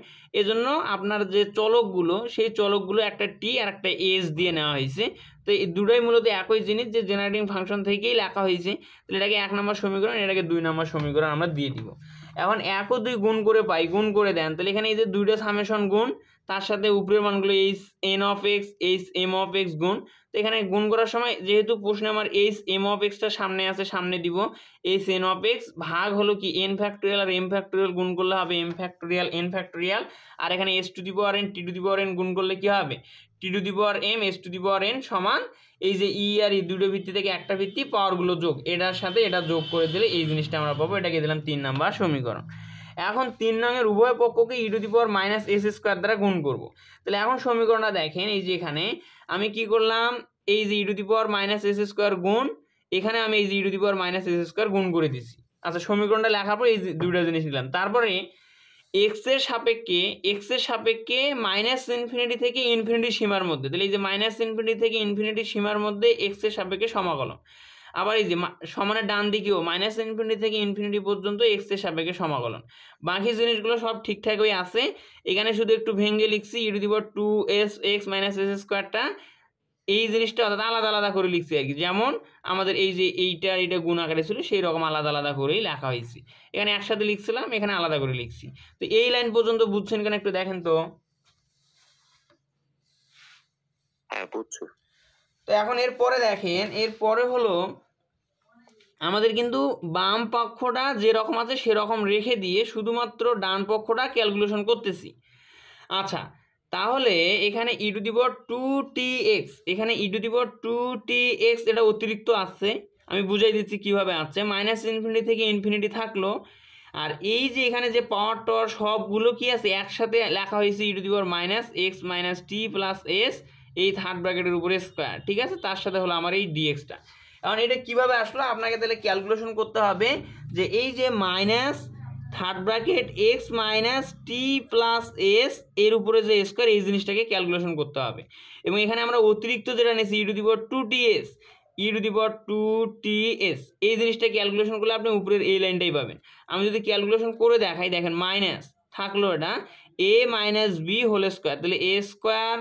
[SPEAKER 1] এজন্য আপনার যে চলকগুলো সেই চলকগুলো একটা টি আর একটা এস দিয়ে নেওয়া হয়েছে। তো এই দুটোই মূলত একই জিনিস যে জেনারেটিং ফাংশন থেকেই লেখা হয়েছে। তাহলে এটাকে 1 নম্বর সমীকরণ, এটাকে 2 নম্বর সমীকরণ আমরা দিয়ে দিব। এখন 1 ও 2 গুণ করে পাই, গুণ করে দেন, তাহলে এখানে এই যে দুইটা সামেশন গুণ তার সাথে উপরের মানগুলো H N of X H M of X গুণ। তো এখানে গুণ করার সময় যেহেতু প্রশ্নে আমার এইচ এম অফ এক্সটা সামনে আছে সামনে দিব, এইচ এন অফ এক্স ভাগ হলো কি এন ফ্যাক্টোরিয়াল আর এম ফ্যাক্টোরিয়াল গুণ করলে হবে এম ফ্যাক্টোরিয়াল এন ফ্যাক্টোরিয়াল। আর এখানে S to the power N T to the power N গুণ করলে কি হবে T to the power M S to the power N সমান এই যে ই আর ই দুটো ভিত্তি থেকে একটা ভিত্তি পাওয়ারগুলো যোগ, এটার সাথে এটা যোগ করে দিলে এই জিনিসটা আমরা পাবো। এটাকে দিলাম 3 নম্বর সমীকরণ। এখন 3 নংয়ের উভয় পক্ষকে E to the power minus S square দ্বারা গুণ করব। তাহলে এখন সমীকরণটা দেখেন, এই যে এখানে আমি কি করলাম এই যে E to the power minus S square গুণ এখানে আমি এই যে E to the power minus S square গুণ করে দিছি। আচ্ছা, সমীকরণটা লেখার পর এই দুইটা জিনিস নিলাম। তারপরে এক্স এর সাপেক্ষে মাইনাস ইনফিনিটি থেকে ইনফিনিটি সীমার মধ্যে, তাহলে এই যে মাইনাস ইনফিনিটি থেকে ইনফিনিটি সীমার মধ্যে এক্স এর সাপেক্ষে সমাকলন। আবার এই যে সমানের ডান দিকেও মাইনাস ইনফিনিটি থেকে ইনফিনিটি পর্যন্ত এক্স এর সাপেক্ষে সমাকলন। বাকি জিনিসগুলো সব ঠিকঠাকই আছে, এখানে শুধু একটু ভেঙে লিখছি E to the power 2s X minus S স্কোয়ারটা এই জিনিসটা অর্থাৎ আলাদা আলাদা করে লিখছি আর কি, যেমন আমাদের এই যে এইটা গুণ আকারে ছিল সেই রকম আলাদা আলাদা করেই লেখা হয়েছে। এখানে একসাথে লিখছিলাম, এখানে আলাদা করে লিখছি। তো এই লাইন পর্যন্ত বুঝছেন কেন একটু দেখেন তো।
[SPEAKER 2] হ্যাঁ বুঝছো।
[SPEAKER 1] তো এখন এরপরে দেখেন, এরপরে হলো আমাদের কিন্তু বাম পক্ষটা যেরকম আছে সেরকম রেখে দিয়ে শুধুমাত্র ডান পক্ষটা ক্যালকুলেশন করতেছি। আচ্ছা, তাহলে এখানে ই টু দি পাওয়ার 2tx, এখানে ই টু দি পাওয়ার 2tx এটা অতিরিক্ত আসছে, আমি বুঝাই দিচ্ছি কিভাবে আসছে। মাইনাস ইনফিনিটি থেকে ইনফিনিটি থাকলো, আর এই যে এখানে যে পাওয়ার টাওয়ার সবগুলো কি আছে একসাথে লেখা হয়েছে E to the power minus X minus T plus S এই থার্ড ব্র্যাকেটের উপরে স্কোয়ার, ঠিক আছে? তার সাথে হলো আমার এই ডিএক্সটা। এখন এটা কিভাবে আসলো আপনাকে তাহলে ক্যালকুলেশন করতে হবে যে এই যে minus third bracket X minus T plus S এর উপরে যে স্কোয়ার এই জিনিসটাকে ক্যালকুলেশন করতে হবে। এবং এখানে আমরা অতিরিক্ত যেটা নিয়েছি ই to the power 2ts, E to the power 2ts এই জিনিসটা ক্যালকুলেশন করলে আপনি উপরের এই লাইনটাই পাবেন। আমি যদি ক্যালকুলেশন করে দেখাই, দেখেন মাইনাস থাকলো এটা A minus B whole square, তাহলে A square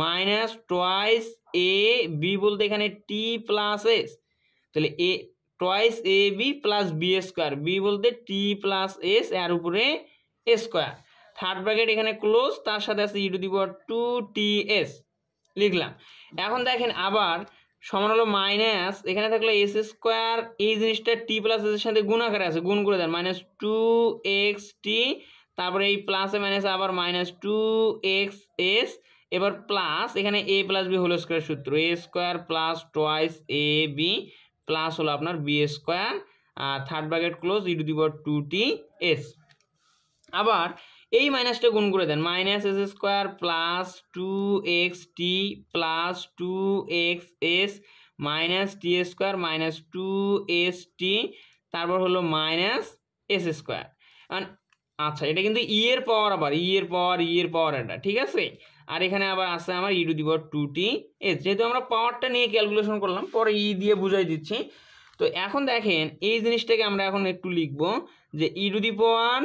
[SPEAKER 1] minus twice A B বলতে এখানে টি প্লাস এস, তাহলে A twice A B plus B square, B বলতে টি প্লাস এস এর উপরে এ স্কোয়ার, থার্ড ব্র্যাকেট এখানে ক্লোজ, তার সাথে আছে E to the power 2ts লিখলাম। এখন দেখেন আবার সমান হলো মাইনাস, এখানে থাকলো এস স্কোয়ার, এই জিনিসটা টি প্লাস এস এর সাথে গুণ আকারে আছে, গুণ করে দেন -2xt, তারপরে এই প্লাসে মাইনাসে আবার -2xs, এবার প্লাস এখানে a plus B whole square সূত্র, A square plus twice A B plus হলো আপনার বি স্কোয়ার, আর third bracket close E to the power 2ts। আবার এই মাইনাসটা গুণ করে দেন, minus S square plus 2xt plus 2xs minus T square minus 2st, তারপর হলো মাইনাস এস স্কোয়ার। আচ্ছা, এটা কিন্তু ই এর পাওয়ার, আবার ই এর পাওয়ার এটা, ঠিক আছে। আর এখানে আবার আছে আমার ই টু দি পাওয়ার 2ts, যেহেতু আমরা পাওয়ারটা নিয়ে ক্যালকুলেশন করলাম, পরে ই দিয়ে বুঝাই দিচ্ছি। তো এখন দেখেন এই জিনিসটাকে আমরা এখন একটু লিখবো যে ই টু দি পাওয়ার,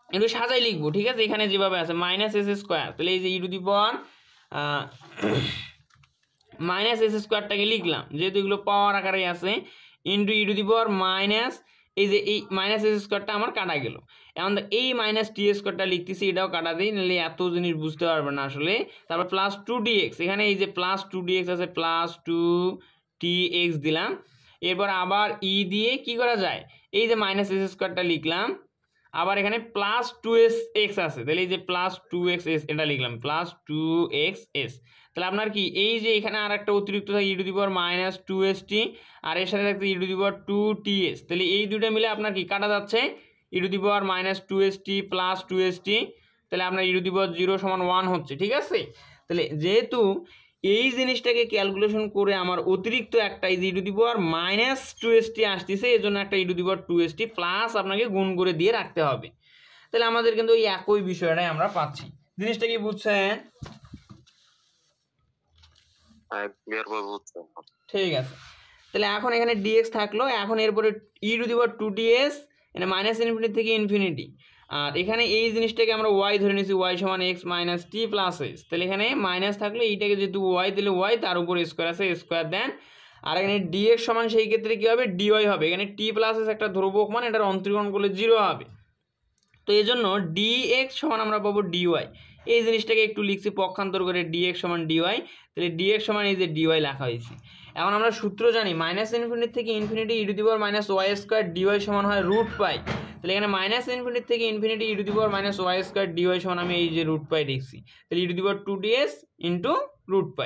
[SPEAKER 1] একটু সাজাই লিখবো, ঠিক আছে। এখানে যেভাবে আছে মাইনাস এস স্কোয়ার, তাহলে এই যে E to the power minus S স্কোয়ারটাকে লিখলাম, যেহেতু এগুলো পাওয়ার আকারে আছে, into E to the power minus, এই যে এই মাইনাস এস স্কোয়ারটা আমার কাটা গেল। এখন এই মাইনাস টি স্কোয়ারটা লিখতেছি, এটাও কাটা দিই, নাহলে এত জিনিস বুঝতে পারবে না আসলে। তারপর প্লাস 2dx, এখানে এই যে প্লাস 2dx আছে, প্লাস 2tx দিলাম। এরপর আবার ই দিয়ে কি করা যায়, এই যে মাইনাস এস স্কোয়ারটা লিখলাম, আবার এখানে প্লাস 2x আছে, তাহলে এই যে প্লাস 2xs এটা লিখলাম, প্লাস 2xs। তাহলে আপনার কি এই যে এখানে আর একটা অতিরিক্ত থাকে ই to the power minus 2st, আর এর সাথে থাকছে ই টু দি পাওয়ার 2ts, তাহলে এই দুটো মিলে আপনার কি কাটা যাচ্ছে, E to the power minus 2st plus 2st, তাহলে আপনার ই টু দি পাওয়ার 0 সমান 1 হচ্ছে, ঠিক আছে। তাহলে যেহেতু এই জিনিসটাকে ক্যালকুলেশন করে আমার অতিরিক্ত একটা ই to the power minus 2st আসতেছে, এর জন্য একটা ই to the power 2st plus আপনাকে গুণ করে দিয়ে রাখতে হবে। তাহলে আমাদের কিন্তু ওই একই বিষয়টাই আমরা পাচ্ছি। জিনিসটা কি বুঝছেন? ঠিক আছে। তাহলে এখন এখানে dx থাকলো, এখন এরপরে ই টু দি পাওয়ার 2ds, মানে মাইনাস ইনফিনিটি থেকে ইনফিনিটি, আর এখানে এই জিনিসটাকে আমরা y ধরে নিয়েছি, y সমান x minus T plus S, তাহলে এখানে মাইনাস থাকলে এইটাকে যেহেতু y দিলে y, তার উপর স্কোয়ার আছে, স্কোয়ার দেন, আর এখানে dx সমান সেই ক্ষেত্রে কী হবে, dy হবে। এখানে টি প্লাস এস একটা ধ্রুবক মান, এটার অন্তরীকরণ করলে 0 হবে, তো এই জন্য dx সমান আমরা পাবো dy। এই জিনিসটাকে একটু লিখছি পক্ষান্তর করে, dx সমান dy, তাহলে dx সমান এই যে dy লেখা হয়েছে। এখন আমরা সূত্র জানি, মাইনাস ইনফিনিটি থেকে infinity E to the power minus Y square dy সমান হয় √π, তাহলে এখানে মাইনাস ইনফিনিটি থেকে infinity E to the power minus Y square dy সমান আমি এই যে √π লিখছি, তাহলে ই to the power 2ds into √π।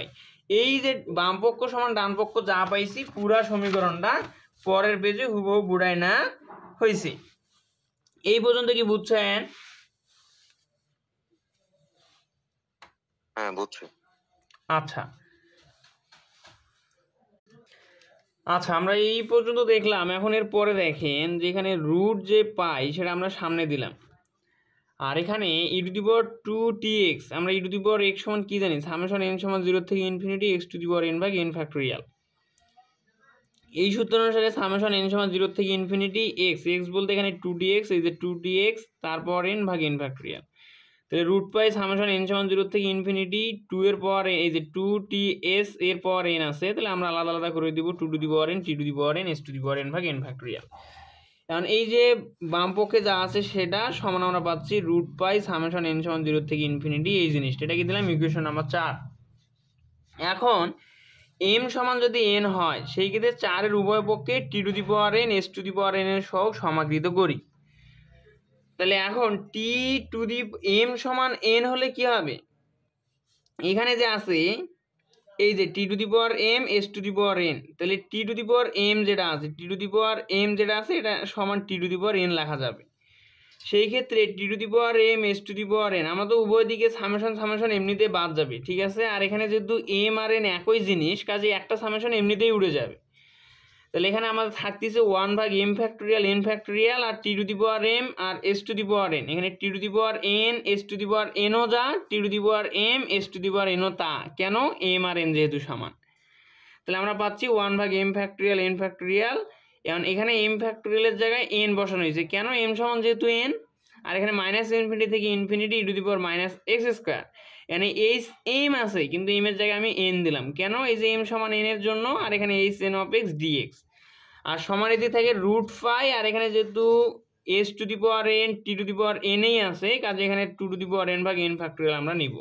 [SPEAKER 1] এই যে বাম পক্ষ সমান ডান পক্ষ যা পাইছি, পুরা সমীকরণটা পরের পেজে হুবহু বুড়াই না হয়েছে। এই পর্যন্ত কি বুঝছেন?
[SPEAKER 2] হ্যাঁ, বুঝছি।
[SPEAKER 1] আচ্ছা আচ্ছা, আমরা এই পর্যন্ত দেখলাম। এখন এর পরে দেখেন যেখানে রুট যে পাই সেটা আমরা সামনে দিলাম, আর এখানে ই টু দি পাওয়ার 2tx, আমরা ই টু দি পাওয়ার x সমান কি জানি, সামেশন n সমান 0 থেকে infinity x to the power n ভাগ n ফ্যাক্টোরিয়াল। এই সূত্র অনুসারে সামেশন n সমান 0 থেকে ইনফিনিটি x, x বলতে এখানে 2dx, এই যে 2dx তারপর n ভাগ n ফ্যাক্টোরিয়াল, তাহলে √π সামেশন n সমান 0 থেকে ইনফিনিটি 2 এর পাওয়ার এই যে 2ts এর পাওয়ার n আছে, তাহলে আমরা আলাদা আলাদা করে দিব 2 to the power n, t to the power n, s to the power n ভাগ n ফ্যাক্টোরিয়াল। এখন এই যে বাম পক্ষে যা আছে সেটা সমান আমরা পাচ্ছি √π সামেশন n সমান 0 থেকে ইনফিনিটি, এই জিনিসটা এটাকে দিলাম ইকুয়েশন নাম্বার 4। এখন m সমান যদি n হয়, সেই ক্ষেত্রে 4 এর উভয় পক্ষে t to the power n, s to the power n এর সহগ সমাকৃত করি। তাহলে এখন t টু দি m সমান n হলে কি হবে, এখানে যে আছে এই যে t to the power m, s to the power n, তাহলে t to the power m যেটা আছে, t to the power m যেটা আছে এটা সমান t to the power n লেখা যাবে। সেই ক্ষেত্রে t to the power m, s to the power n, আমরা তো উভয় দিকে সামেশন এমনিতে বাদ যাবে, ঠিক আছে। আর এখানে যেহেতু m আর n একই জিনিস, কাজে একটা সামেশন এমনিতেই উড়ে যাবে। তাহলে এখানে আমাদের থাকতেছে 1 ভাগ m ফ্যাক্টোরিয়াল n ফ্যাক্টোরিয়াল, আর t to the power m আর s to the power n, এখানে t to the power n, s to the power n ও যা, t to the power m, s to the power n ও তা, কেন, m আর n যেহেতু সমান। তাহলে আমরা পাচ্ছি 1 ভাগ m ফ্যাক্টোরিয়াল n ফ্যাক্টোরিয়াল। এখন এখানে m ফ্যাক্টোরিয়ালের জায়গায় n বসানো হয়েছে, কেন, m সমান যেহেতু n, আর এখানে মাইনাস ইনফিনিটি থেকে infinity E to the power minus X square, এখানে এইচ এম আছে কিন্তু এম এর জায়গায় আমি n দিলাম, কেন, এই যে m সমান n এর জন্য, আর এখানে H n of X DX. আর সমান এদিকে থাকে রুট ফাই, আর এখানে যেহেতু S to the power N T to the power এনেই আছে, কাজে এখানে two to the power N ভাগ এন ফ্যাক্টোরিয়াল আমরা নিব।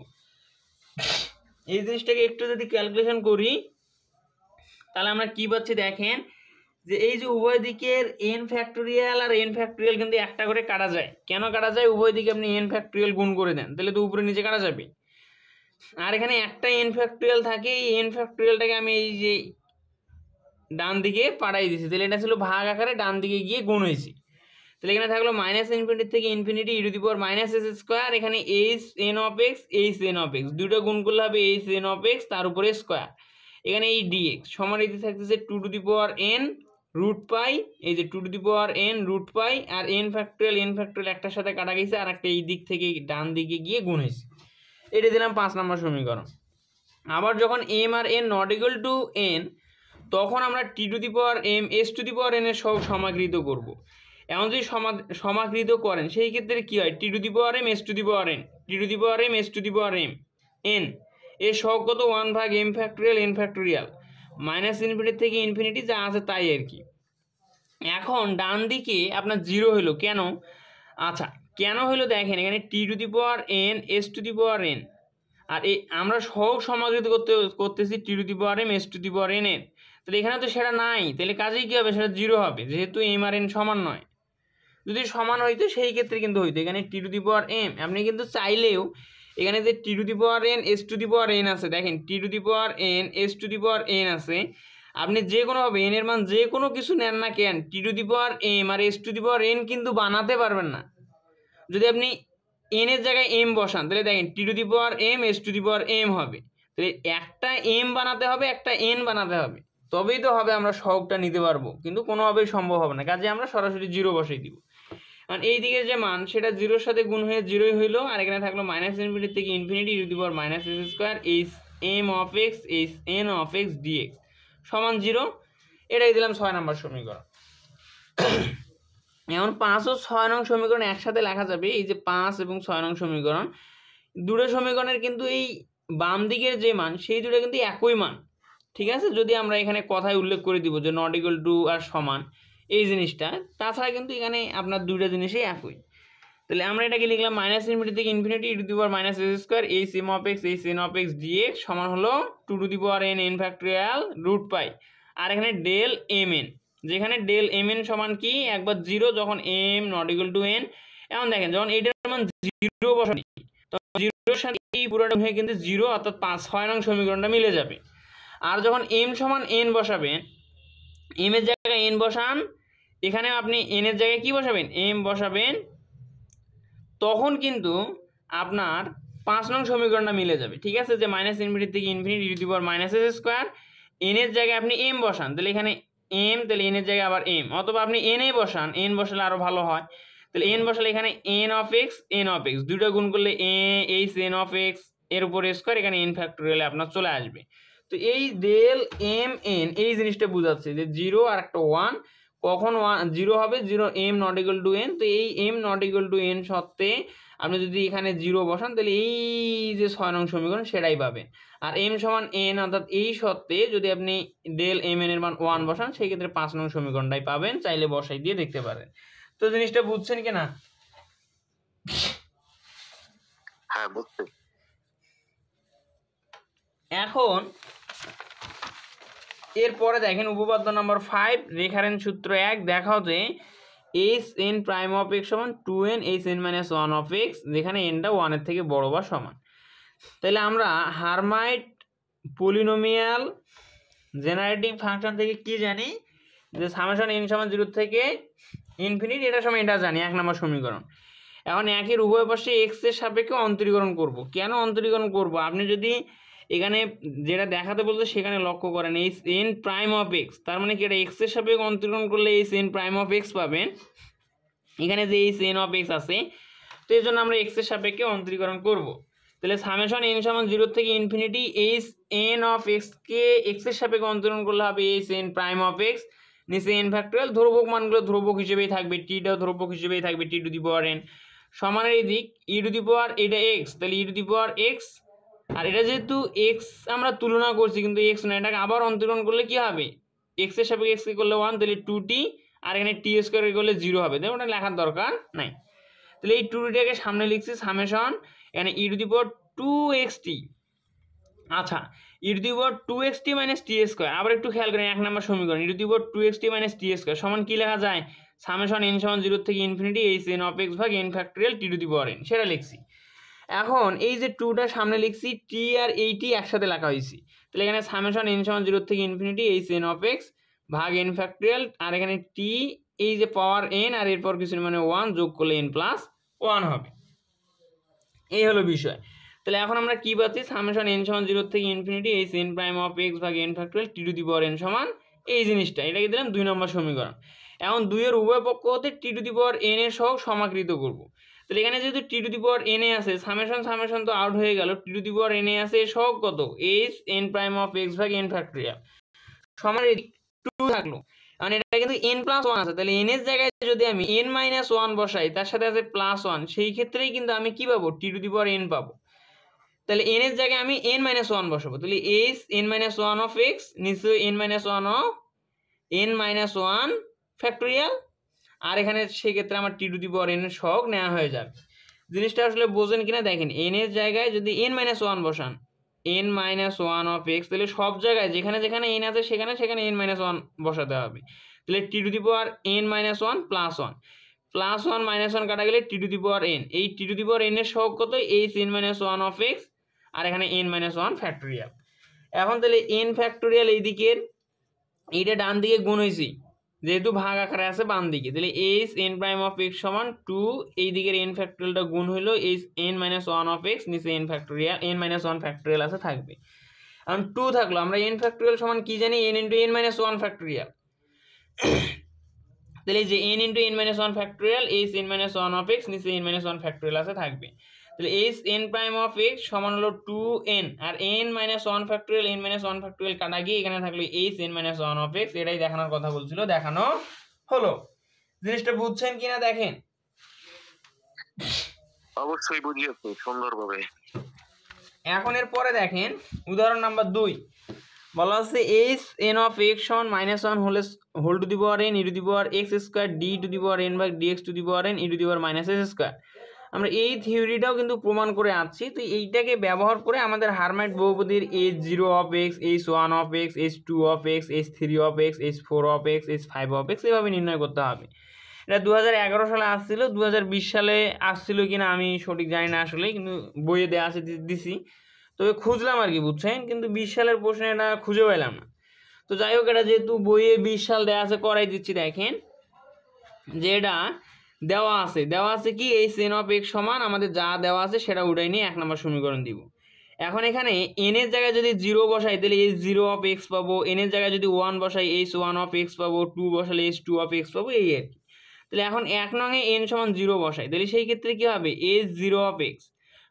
[SPEAKER 1] এই জিনিসটাকে একটু যদি ক্যালকুলেশন করি তাহলে আমরা কি পাচ্ছি দেখেন, যে এই যে উভয় দিকের এন ফ্যাক্টোরিয়াল আর এন ফ্যাক্টোরিয়াল কিন্তু একটা করে কাটা যায়। কেন কাটা যায়? উভয় দিকে আপনি এন ফ্যাক্টোরিয়াল গুণ করে দেন, তাহলে তো উপরে নিচে কাটা যাবে। আর এখানে একটা এন ফ্যাক্টোরিয়াল থাকে, এই এন ফ্যাক্টোরিয়ালটাকে আমি এই যে ডান দিকে পাঠাই দিয়েছি, তাহলে এটা ছিল ভাগ আকারে ডান দিকে গিয়ে গুণ হয়েছে। তাহলে এখানে থাকলো মাইনাস ইনফিনিটি থেকে infinity E to the power minus S square, এখানে H N of X H N of X দুটো গুণ করলে হবে এইচ এন অফ এক্স, তার উপরে স্কোয়ার, এখানে এই ডিএক্স সমান এতে থাকতেছে two to the power N root pi, এই যে two to the power N root pi, আর এন ফ্যাক্টোরিয়াল একটার সাথে কাটা গেছে, আর একটা এই দিক থেকে ডান দিকে গিয়ে গুণ হয়েছে। এটা দিলাম 5 নম্বর সমীকরণ। আবার যখন এম আর N not equal to N, তখন আমরা T to the power M S to the power N এর সহগ সমাকৃত করব। এমন যদি সমাকৃত করেন সেই ক্ষেত্রে কী হয়, T to the power M S to the power N, T to the power M S to the power M N এর সহগ কত 1 ভাগ M factorial N factorial minus infinity থেকে ইনফিনিটি যা আছে তাই আর কি। এখন ডান দিকে আপনার জিরো হলো কেন? আচ্ছা কেন হলো দেখেন, এখানে T to the power N S to the power N, আর এই আমরা সহগ সমাকৃত করতেছি T to the power M S to the power N এর, তাহলে এখানে তো সেটা নাই, তাহলে কাজেই কী হবে, সেটা জিরো হবে, যেহেতু এম আর এন সমান নয়। যদি সমান হইতো সেই ক্ষেত্রে কিন্তু হইতো, এখানে T to the power M আপনি কিন্তু চাইলেও এখানে যে T to the power N S to the power N আছে, দেখেন T to the power N S to the power N আছে, আপনি যে কোনোভাবে এন এর মান যে কোনো কিছু নেন না কেন, T to the power M আর S to the power N কিন্তু বানাতে পারবেন না। যদি আপনি এন এর জায়গায় এম বসান তাহলে দেখেন T to the power M S to the power M হবে, তাহলে একটা এম বানাতে হবে একটা এন বানাতে হবে, তবেই তো হবে আমরা সহগটা নিতে পারবো, কিন্তু কোনোভাবেই সম্ভব হবে না, কাজে আমরা সরাসরি জিরো বসাই দিব। কারণ এই দিকের যে মান সেটা জিরোর সাথে গুণ হয়ে জিরোই হইলো, আর এখানে থাকলো মাইনাস ইনফিনিটি থেকে infinity E to the power minus S square H M of X H N of X DX সমান জিরো। এটাই দিলাম 6 নম্বর সমীকরণ। এখন 5 ও 6 নং সমীকরণ একসাথে লেখা যাবে, এই যে 5 এবং 6 নং সমীকরণ দুটো সমীকরণের কিন্তু এই বাম দিকের যে মান সেই দুটো কিন্তু একই মান, ঠিক আছে। যদি আমরা এখানে কথায় উল্লেখ করে দিব যে নট ইকুয়াল টু আর সমান এই জিনিসটা, তাছাড়া কিন্তু এখানে আপনার দুটো জিনিসই একই। তাহলে আমরা এটাকে লিখলাম মাইনাস ইনফিনিটি থেকে infinity E to the power minus S square H M of X H N of X DX সমান হলো two to the power N N factorial root pi, আর এখানে ডেল এম এন, যেখানে del M N সমান কি একবার zero যখন M not equal to N. এখন দেখেন যখন এইটার মান জিরো বসানি তখন জিরোর সাথে এই পুরোটা হয়ে কিন্তু জিরো, অর্থাৎ 5-6 নং সমীকরণটা মিলে যাবে। আর যখন এম সমান এন বসাবেন, এম এর জায়গায় এন বসান, এখানে আপনি এন এর জায়গায় কি বসাবেন এম বসাবেন, তখন কিন্তু আপনার 5 নং সমীকরণটা মিলে যাবে, ঠিক আছে। যে মাইনাস ইনফিনিটি থেকে infinity E to the power minus S square, N এর জায়গায় আপনি এম বসান, তাহলে এখানে এম, তাহলে এন এর জায়গায় আবার এম, অথবা আপনি এন এ বসান, এন বসালে আরও ভালো হয়। তাহলে এন বসালে এখানে এন অফ এক্স দুটো গুণ করলে এইচ এন অফ এক্স এর উপরে স্কোয়ার, এখানে এন ফ্যাক্টোরিয়ালে আপনার চলে আসবে। তো এই ডেল এম এন এই জিনিসটা বোঝাচ্ছে যে জিরো আর একটা ওয়ান, কখন জিরো হবে, zero M not equal to N, তো এই M not equal to N সত্ত্বে আপনি যদি এখানে জিরো বসান তাহলে এই যে 6 নং সমীকরণ সেটাই পাবেন। আর এম সমান এন, অর্থাৎ এই সত্ত্বে যদি আপনি ডেল এম এন এর মান 1 বসান সেই ক্ষেত্রে 5 নং সমীকরণটাই পাবেন, চাইলে বসাই দিয়ে দেখতে পারেন। তো জিনিসটা বুঝছেন কিনা?
[SPEAKER 2] হ্যাঁ বুঝছি।
[SPEAKER 1] এখন এরপরে দেখেন উপপাদ্য নাম্বার 5 রেফারেন্স সূত্র 1 দেখাও যে H N prime of x সমান 2n H N minus 1 of x, যেখানে এনটা 1 এর থেকে বড় বা সমান। তাহলে আমরা হারমাইট পলিনোমিয়াল জেনারেটিং ফাংশন থেকে কি জানি, যে সামেশন এন সমান 0 থেকে ইনফিনিটি, এটা সময় এটা জানি 1 নম্বর সমীকরণ। এখন একের উভয় পাশে এক্স এর সাপেক্ষে অন্তরীকরণ করব। কেন অন্তরীকরণ করব, আপনি যদি এখানে যেটা দেখাতে বলতে সেখানে লক্ষ্য করেন H N prime of x, তার মানে কি এটা এক্স এর সাপেক্ষে অন্তরীকরণ করলে H N prime of x পাবেন, এখানে যে এইচ এন অফ এক্স আছে, তো এই জন্য আমরা এক্স এর সাপেক্ষে অন্তরীকরণ করব। তাহলে সামেশন এন সমান 0 থেকে ইনফিনিটি এইচ এন অফ এক্সকে এক্স এর সাপেক্ষে অন্তরীকরণ করলে হবে H N prime of X, নিচে এন ফ্যাক্টোরিয়াল, ধ্রুবক মানগুলো ধ্রুবক হিসেবেই থাকবে, টিটাও ধ্রুবক হিসেবেই থাকবে, টি টু দি পাওয়ার এন সমানের এই দিক ই টু দি পাওয়ার এটা এক্স, তাহলে ই টু দি পাওয়ার এক্স, আর এটা যেহেতু এক্স আমরা তুলনা করছি কিন্তু এক্স না, এটাকে আবার অন্তরীকরণ করলে কি হবে এক্স এর সাপেক্ষে এক্সকে করলে 1, তাহলে 2t, আর এখানে টি স্কোয়ার করলে 0 হবে, তাই ওটা লেখার দরকার নাই। তাহলে এই 2tটাকে সামনে লিখছি সামেশন এখানে e⁻²xt। আচ্ছা, e⁻²xt মাইনাস টি স্কোয়ার, আবার একটু খেয়াল করেন 1 নম্বর সমীকরণ e⁻²xt মাইনাস টি স্কোয়ার সমান কি লেখা যায়, সামেশন n সমান 0 থেকে ইনফিনিটি hn অফ x ভাগ n ফ্যাক্টরিয়াল t⁻n, সেটা লিখছি। এখন এই যে 2টা সামনে লিখছি, টি আর এই টি একসাথে লেখা হয়েছে, তাহলে এখানে সামেশন n সমান 0 থেকে ইনফিনিটি hn অফ x ভাগ n ফ্যাক্টরিয়াল, আর এখানে টি এই যে পাওয়ার n আর এরপর কিছু মানে 1 যোগ করলে n প্লাস 1 হবে। এই হলো বিষয়। তাহলে এখন আমরা কি পাচ্ছি, সামেশন n সমান 0 থেকে infinity hn prime of x ভাগ n ফ্যাক্টরিয়াল t⁻n সমান এই জিনিসটা, এটাকে দিলাম 2 নম্বর সমীকরণ। এখন 2 এর উভয় পক্ষ হতে t⁻n এর সহগ সমাকৃত করব। তাহলে এখানে যেহেতু t⁻n এ আছে, সামেশন তো আউট হয়ে গেল, t⁻n এ আছে সহগ কত, hn প্রাইম অফ x ভাগ n ফ্যাক্টরিয়াল সমান 2 থাকলো। কারণ এটা কিন্তু n প্লাস 1 আছে, তাহলে n এর জায়গায় যদি আমি n মাইনাস 1 বসাই, তার সাথে আছে প্লাস 1, সেই ক্ষেত্রেই কিন্তু আমি কি পাবো, t⁻n পাবো। তাহলে n এর জায়গায় আমি n মাইনাস 1 বসাবো, তাহলে n মাইনাস 1 অফ x নিচে n minus 1 of n minus 1 factorial, আর এখানে সেক্ষেত্রে আমার t⁻n এর সহগ নেওয়া হয়ে যাবে। জিনিসটা আসলে বোঝেন কিনা দেখেন, n এর জায়গায় যদি n মাইনাস 1 বসান, n মাইনাস 1 অফ x, তাহলে সব জায়গায় যেখানে যেখানে n আছে সেখানে সেখানে n মাইনাস 1 বসাতে হবে। তাহলে t⁻n minus 1 plus 1 plus 1 minus 1 কাটা গেলে t⁻n, এই t⁻n এর সহগ কত, n মাইনাস 1 অফ x, আর এখানে n মাইনাস 1 ফ্যাক্টরিয়াল। এখন তাহলে n ফ্যাক্টরিয়াল এই দিকের এইটা ডান দিকে গুণ হয়েছি, যেহেতু ভাগ আকারে আছে বাম দিকে, তাহলে hn প্রাইম অফ x সমান 2, এই দিকের n ফ্যাক্টরিয়ালটা গুণ হইলো n মাইনাস 1 অফ x, নিচে n factorial n minus 1 factorial আছে থাকবে। এখন 2 থাকলো, আমরা n ফ্যাক্টরিয়াল সমান কি জানি, n into n minus 1 factorial. তাহলে এই যে n into n minus 1 factorial n minus 1 of x, নিচে n মাইনাস 1 ফ্যাক্টরিয়াল আছে থাকবে। তাহলে n প্রাইম অফ x সমান হলো 2n, আর n minus 1 factorial n minus 1 factorial কাটা গিয়ে এখানে থাকলো n মাইনাস 1 অফ x, এটাই দেখানোর কথা বলছিল, দেখানো হলো। জিনিসটা বুঝছেন কিনা দেখেন।
[SPEAKER 2] অবশ্যই বুঝিয়েছি সুন্দরভাবে।
[SPEAKER 1] এখন এর পরে দেখেন উদাহরণ নাম্বার 2, বলা হচ্ছে hn অফ x সমান minus 1 whole to the power n e⁻x square d⁻n ভাগ dx⁻n e⁻ minus s square. আমরা এই থিওরিটাও কিন্তু প্রমাণ করে আসছি, তো এইটাকে ব্যবহার করে আমাদের হারমাইট বহুপদীর h0 of x, h1 of x, h2 of x, h3 of x, h4 of x, h5 of x এভাবে নির্ণয় করতে হবে। এটা 2011 সালে আসছিল, 2020 সালে আসছিল কিনা আমি সঠিক জানি না আসলে, কিন্তু বইয়ে দেওয়া আছে দিছি, তবে খুঁজলাম আর কি, বুঝছেন, কিন্তু 20 সালের প্রশ্নে এটা খুঁজে পেলাম না। তো যাই হোক, এটা যেহেতু বইয়ে 20 সাল দেওয়া আছে করাই দিচ্ছি। দেখেন যে এটা দেওয়া আছে কি, hn অফ x সমান আমাদের যা দেওয়া আছে সেটা উঠাই নিয়ে 1 নম্বর সমীকরণ দিব। এখন এখানে n এর জায়গায় যদি 0 বসাই তাহলে h0 অফ x পাবো, n এর জায়গায় যদি 1 বসাই h1 অফ x পাবো, 2 বসালে h2 অফ x পাবো, এই আর কি। তাহলে এখন 1 নঙে n সমান 0 বসাই, তাহলে সেই ক্ষেত্রে কি হবে, h0 অফ x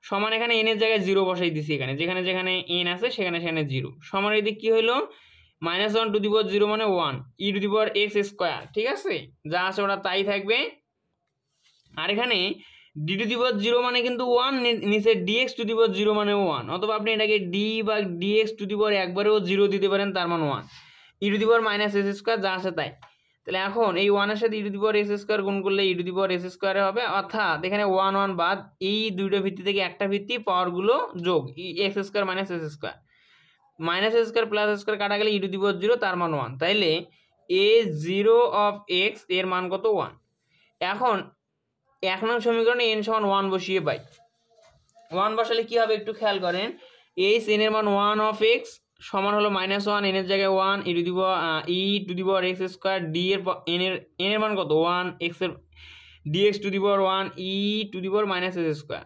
[SPEAKER 1] সমান, এখানে n এর জায়গায় 0 বসাই দিছি, এখানে যেখানে যেখানে n আছে সেখানে সেখানে 0 সমান, এদিক কি হলো মাইনাস 1 টু দি পাওয়ার 0 মানে 1 e⁻x স্কোয়ার, ঠিক আছে, যা আছে ওটা তাই থাকবে। আর এখানে d⁻0 মানে কিন্তু 1, নিচে dx⁻0 মানে 1, অথবা আপনি এটাকে d বা dx টু দি পাওয়ার একবারেও 0 দিতে পারেন, তার মানে 1 e⁻ মাইনাস s স্কোয়ার, যা আছে তাই। তাহলে এখন এই 1 এর সাথে e⁻x স্কোয়ার গুণ করলে e⁻s স্কোয়ারে হবে, অর্থাৎ এখানে 1 1 বাদ, এই দুইটা ভিত্তি থেকে একটা ভিত্তি পাওয়ারগুলো যোগ, x square minus s square, minus s square plus s square কাটা গেলে e⁻0, তার মান 1, তাইলে a0 অফ x এর মান কত, 1। এখন 1 নং সমীকরণে n সমান 1 বসিয়ে পাই, 1 বসালে কি হবে একটু খেয়াল করেন, n এর মান 1 অফ x সমান হলো মাইনাস 1, n এর জায়গায় 1 e⁻x স্কোয়ার, d এর n এর মান কত 1, x এর dx two the power 1 e⁻ minus s square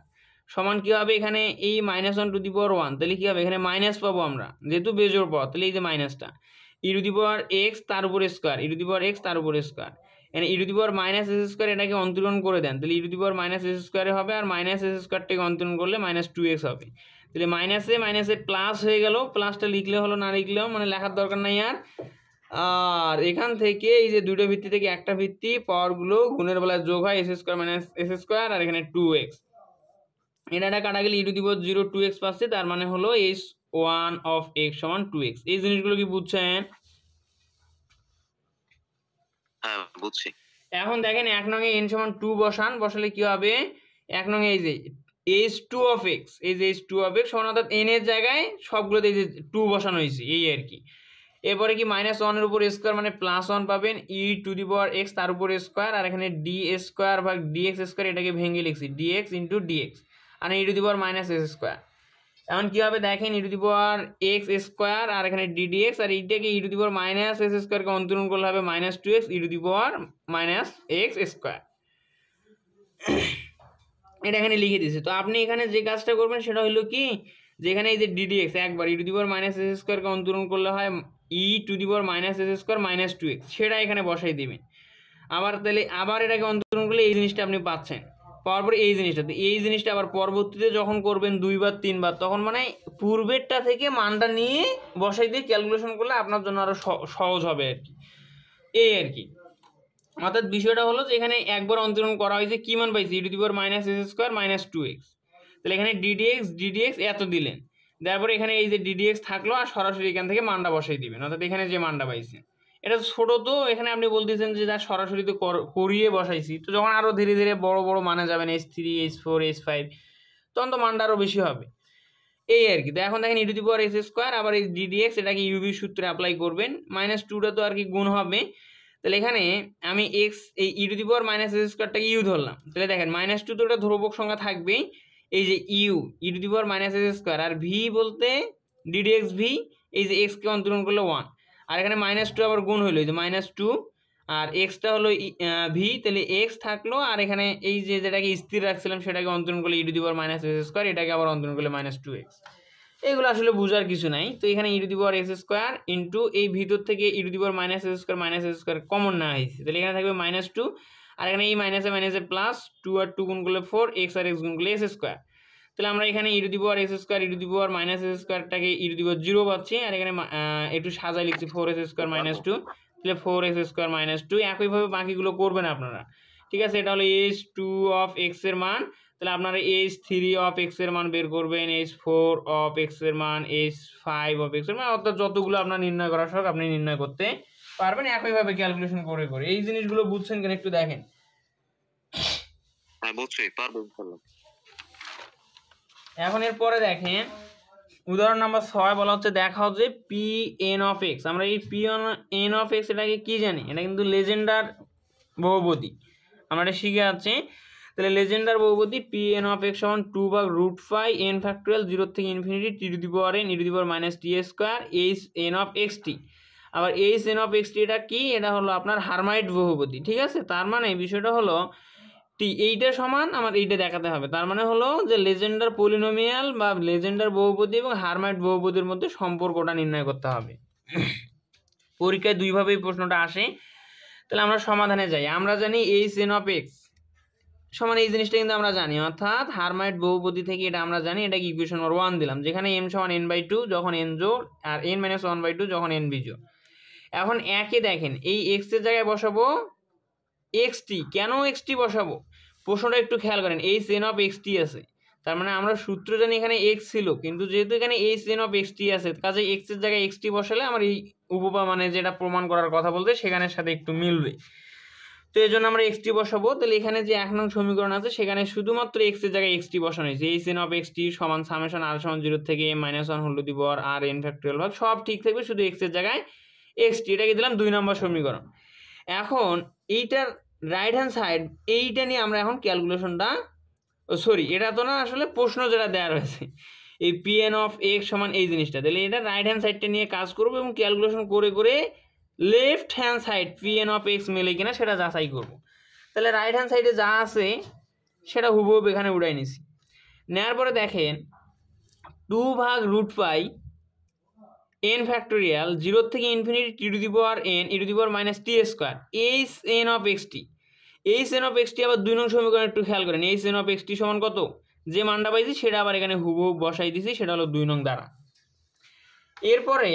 [SPEAKER 1] সমান কি হবে, এখানে এই মাইনাস 1 টু দি পাওয়ার 1, তাহলে কি হবে, এখানে মাইনাস পাবো আমরা, যেহেতু বেজোড় পদ, তাহলে এই যে মাইনাসটা e⁻x তার উপর স্কোয়ার, e⁻x তার উপর স্কোয়ার, এখানে e⁻ মাইনাস s স্কোয়ার, এটাকে অন্তরণ করে দেন, তাহলে e⁻ মাইনাস s স্কোয়ারে হবে, আর মাইনাস s স্কোয়ারটাকে অন্তরণ করলে মাইনাস 2x হবে, তাহলে মাইনাসে প্লাস হয়ে গেল, প্লাসটা লিখলে হলো, না লিখলেও মানে লেখার দরকার নাই আর। আর এখান থেকে এই যে দুটো ভিত্তি থেকে একটা ভিত্তি পাওয়ারগুলো গুণের বেলায় যোগ হয়, s square minus s square, আর এখানে 2x, এটা কাটা গেলে e⁻0 2x পাচ্ছে, তার মানে হলো h1 অফ x সমান 2x। এই জিনিসগুলো কি বুঝছেন?
[SPEAKER 2] হ্যাঁ বুঝছি।
[SPEAKER 1] এখন দেখেন 1 নং এ n সমান 2 বসান, বসালে কি হবে? 1 নং এই যে h2 of x, এই যে h2 of x সমান, অর্থাৎ n এর জায়গায় সবগুলোতে এই যে 2 বসানো হয়েছে, এই আর কি। এরপরে কি -1 এর উপর স্কোয়ার মানে +1 পাবেন, e⁻x তার উপর স্কোয়ার, আর এখানে d স্কোয়ার ভাগ dx স্কোয়ার, এটাকে ভেঙে লিখছি dx ইন্টু dx, আর e⁻s স্কোয়ার। এখন কি হবে দেখেন, e⁻x স্কোয়ার আর এখানে ddx, আর এইটাকে e⁻s স্কোয়ারকে অন্তরণ করলে হবে -2x e⁻x স্কোয়ার। এটা এখানে লিখে দিয়েছে। তো আপনি এখানে যে কাজটা করবেন সেটা হলো কি, যেখানে এই যে ddx একবার e⁻s স্কোয়ারকে অন্তরণ করলে হয় e⁻s স্কোয়ার -2x, সেটা এখানে বসাই দিবেন। আবার তাহলে আবার এটাকে অন্তরণ করলে এই জিনিসটা আপনি পাচ্ছেন, পাওয়ার পরে এই জিনিসটা, তো এই জিনিসটা আবার পরবর্তীতে যখন করবেন 2 বার 3 বার, তখন মানে পূর্বেরটা থেকে মানটা নিয়ে বসাই দিয়ে ক্যালকুলেশন করলে আপনার জন্য আরো সহজ হবে আর কি, এই আর কি। অর্থাৎ বিষয়টা হলো যে এখানে একবার অন্তরণ করা হয়েছে, কি মান পাইছি e⁻s স্কোয়ার -2x, তাহলে এখানে ddx এত দিলেন, তারপরে এখানে এই যে ddx থাকলো, আর সরাসরি এখান থেকে মানটা বসাই দিবেন, অর্থাৎ এখানে যে মানটা পাইছেন। এটা ছোট, তো এখানে আপনি বলতেছেন যে যা সরাসরি তো করিয়ে বসাইছি, তো যখন আরো ধীরে ধীরে বড় বড় মানে যাবেন h3 h4 h5, তখন তো মানটা আরো বেশি হবে, এই আর কি। তো এখন দেখেন e⁻s স্কোয়ার, আবার এই ddx এটাকে ইউভি সূত্রে অ্যাপ্লাই করবেন, -2টা তো আর কি গুণ হবে, তাহলে এখানে আমি x এই e⁻s স্কোয়ারটাকে ইউ ধরলাম, তাহলে দেখেন -2 তো এটা ধ্রুবক সংখ্যা থাকবেই, এই যে ইউ e⁻s স্কোয়ার, আর ভি বলতে ddx ভি, এই যে x কে অন্তরণ করলে 1, আর এখানে -2 আবার গুণ হইলো, এই যে -2, আর এক্সটা হলো ভি, তাহলে এক্স থাকলো, আর এখানে এই যে যেটাকে স্থির রাখছিলাম সেটাকে অন্তরণ করলে e⁻s স্কোয়ার, এটাকে আবার অন্তরণ করলে -2x। এগুলো আসলে বোঝার কিছু নাই। তো এখানে e⁻s স্কোয়ার ইন্টু এই ভিতর থেকে e⁻s স্কোয়ার কমন নেওয়া হয়েছে, তাহলে এখানে থাকবে -2, আর এখানে এই মাইনাসে মাইনাসে প্লাস 2 আর 2 গুণ করলে 4, x আর x গুণ করলে s স্কোয়ার। তাহলে আমরা এখানে e⁻s স্কোয়ার e⁻s স্কোয়ারটাকে e⁻0 পাচ্ছি, আর এখানে একটু সাজায় লিখছি 4s স্কোয়ার -2, তাহলে 4s স্কোয়ার -2। একইভাবে বাকিগুলো করবেন আপনারা, ঠিক আছে। এটা হলো h2 অফ x এর মান, তাহলে আপনারা h3 অফ x এর মান বের করবেন, h4 অফ x এর মান, h5 অফ x এর মান, অর্থাৎ যতগুলো আপনার নির্ণয় করা শখ আপনি নির্ণয় করতে পারবেন একইভাবে ক্যালকুলেশন করে করে। এই জিনিসগুলো বুঝছেন কিনা একটু দেখেন।
[SPEAKER 2] হ্যাঁ বুঝছি, পারবো ইনশাআল্লাহ।
[SPEAKER 1] এখন এরপরে দেখেন উদাহরণ নাম্বার 6 বলা হচ্ছে, দেখা হচ্ছে Pn অফ x। আমরা এই Pn অফ x এটাকে কি জানি, এটা কিন্তু লেজেন্ডার বহুপদী, আমরা এটা শিখে আছি। তাহলে লেজেন্ডার বহুপদী Pn অফ x সমান 2/√5 n ফ্যাক্টোরিয়াল 0 থেকে infinity t⁻n e⁻t square hn অফ xt। আবার hn অফ xt এটা কি, এটা হলো আপনার হারমাইট বহুপদী, ঠিক আছে। তার মানে বিষয়টা হলো এইটা সমান আমার এইটা দেখাতে হবে, তার মানে হলো যে লেজেন্ডার পলিনোমিয়াল বা লেজেন্ডার বহুপদী এবং হারমাইট বহুপদীর মধ্যে সম্পর্কটা নির্ণয় করতে হবে। পরীক্ষায় দুইভাবে এই প্রশ্নটা আসে। তাহলে আমরা সমাধানে যাই। আমরা জানি hn অফ x সমান এই জিনিসটা কিন্তু আমরা জানি, অর্থাৎ হারমাইট বহুপদী থেকে এটা আমরা জানি, এটাকে ইকুয়েশন নম্বর 1 দিলাম, যেখানে m সমান n/2 যখন n জোড়, আর n-1/2 যখন n বিজোড়। এখন একে দেখেন এই x এর জায়গায় বসাবো xt। কেন xt বসাবো প্রশ্নটা একটু খেয়াল করেন, hn অফ xt আছে, তার মানে আমরা সূত্র জানি এখানে x ছিল, কিন্তু যেহেতু এখানে hn অফ xt আছে, কাজে x এর জায়গায় xt বসালে আমার এই মানে যেটা প্রমাণ করার কথা বলতে সেখানের সাথে একটু মিলবে। তো এই জন্য আমরা xt বসাবো। তাহলে এখানে যে 1 নং সমীকরণ আছে সেখানে শুধুমাত্র x এর জায়গায় xt বসানো হয়েছে, hn অফ xt সমান সামেশন r সমান 0 থেকে -1 whole to the power r n factorial ভাগ, সব ঠিক থাকবে, শুধু x এর জায়গায় xt, এটাকে দিলাম 2 নম্বর সমীকরণ। এখন এইটার রাইট হ্যান্ড সাইড, এইটা নিয়ে আমরা এখন ক্যালকুলেশনটা, সরি এটা তো না, আসলে প্রশ্ন যেটা দেওয়া রয়েছে এই Pn অফ x সমান এই জিনিসটা, তাহলে এটা রাইট হ্যান্ড সাইডটা নিয়ে কাজ করবো এবং ক্যালকুলেশন করে করে left hand side Pn of x মেলে কিনা সেটা যাচাই করব। তাহলে রাইট হ্যান্ড সাইডে যা আছে সেটা হুবহু এখানে উড়াই নিছি। নেওয়ার পরে দেখেন 2/√5 n ফ্যাক্টোরিয়াল 0 থেকে infinity t⁻n e⁻t square hn অফ xt। hn অফ xt আবার 2 নং সমীকরণ একটু খেয়াল করেন, hn অফ xt সমান কত, যে মানটা পাইছি সেটা আবার এখানে হুবহু বসাই দিছি, সেটা হলো 2 নং দ্বারা। এরপরে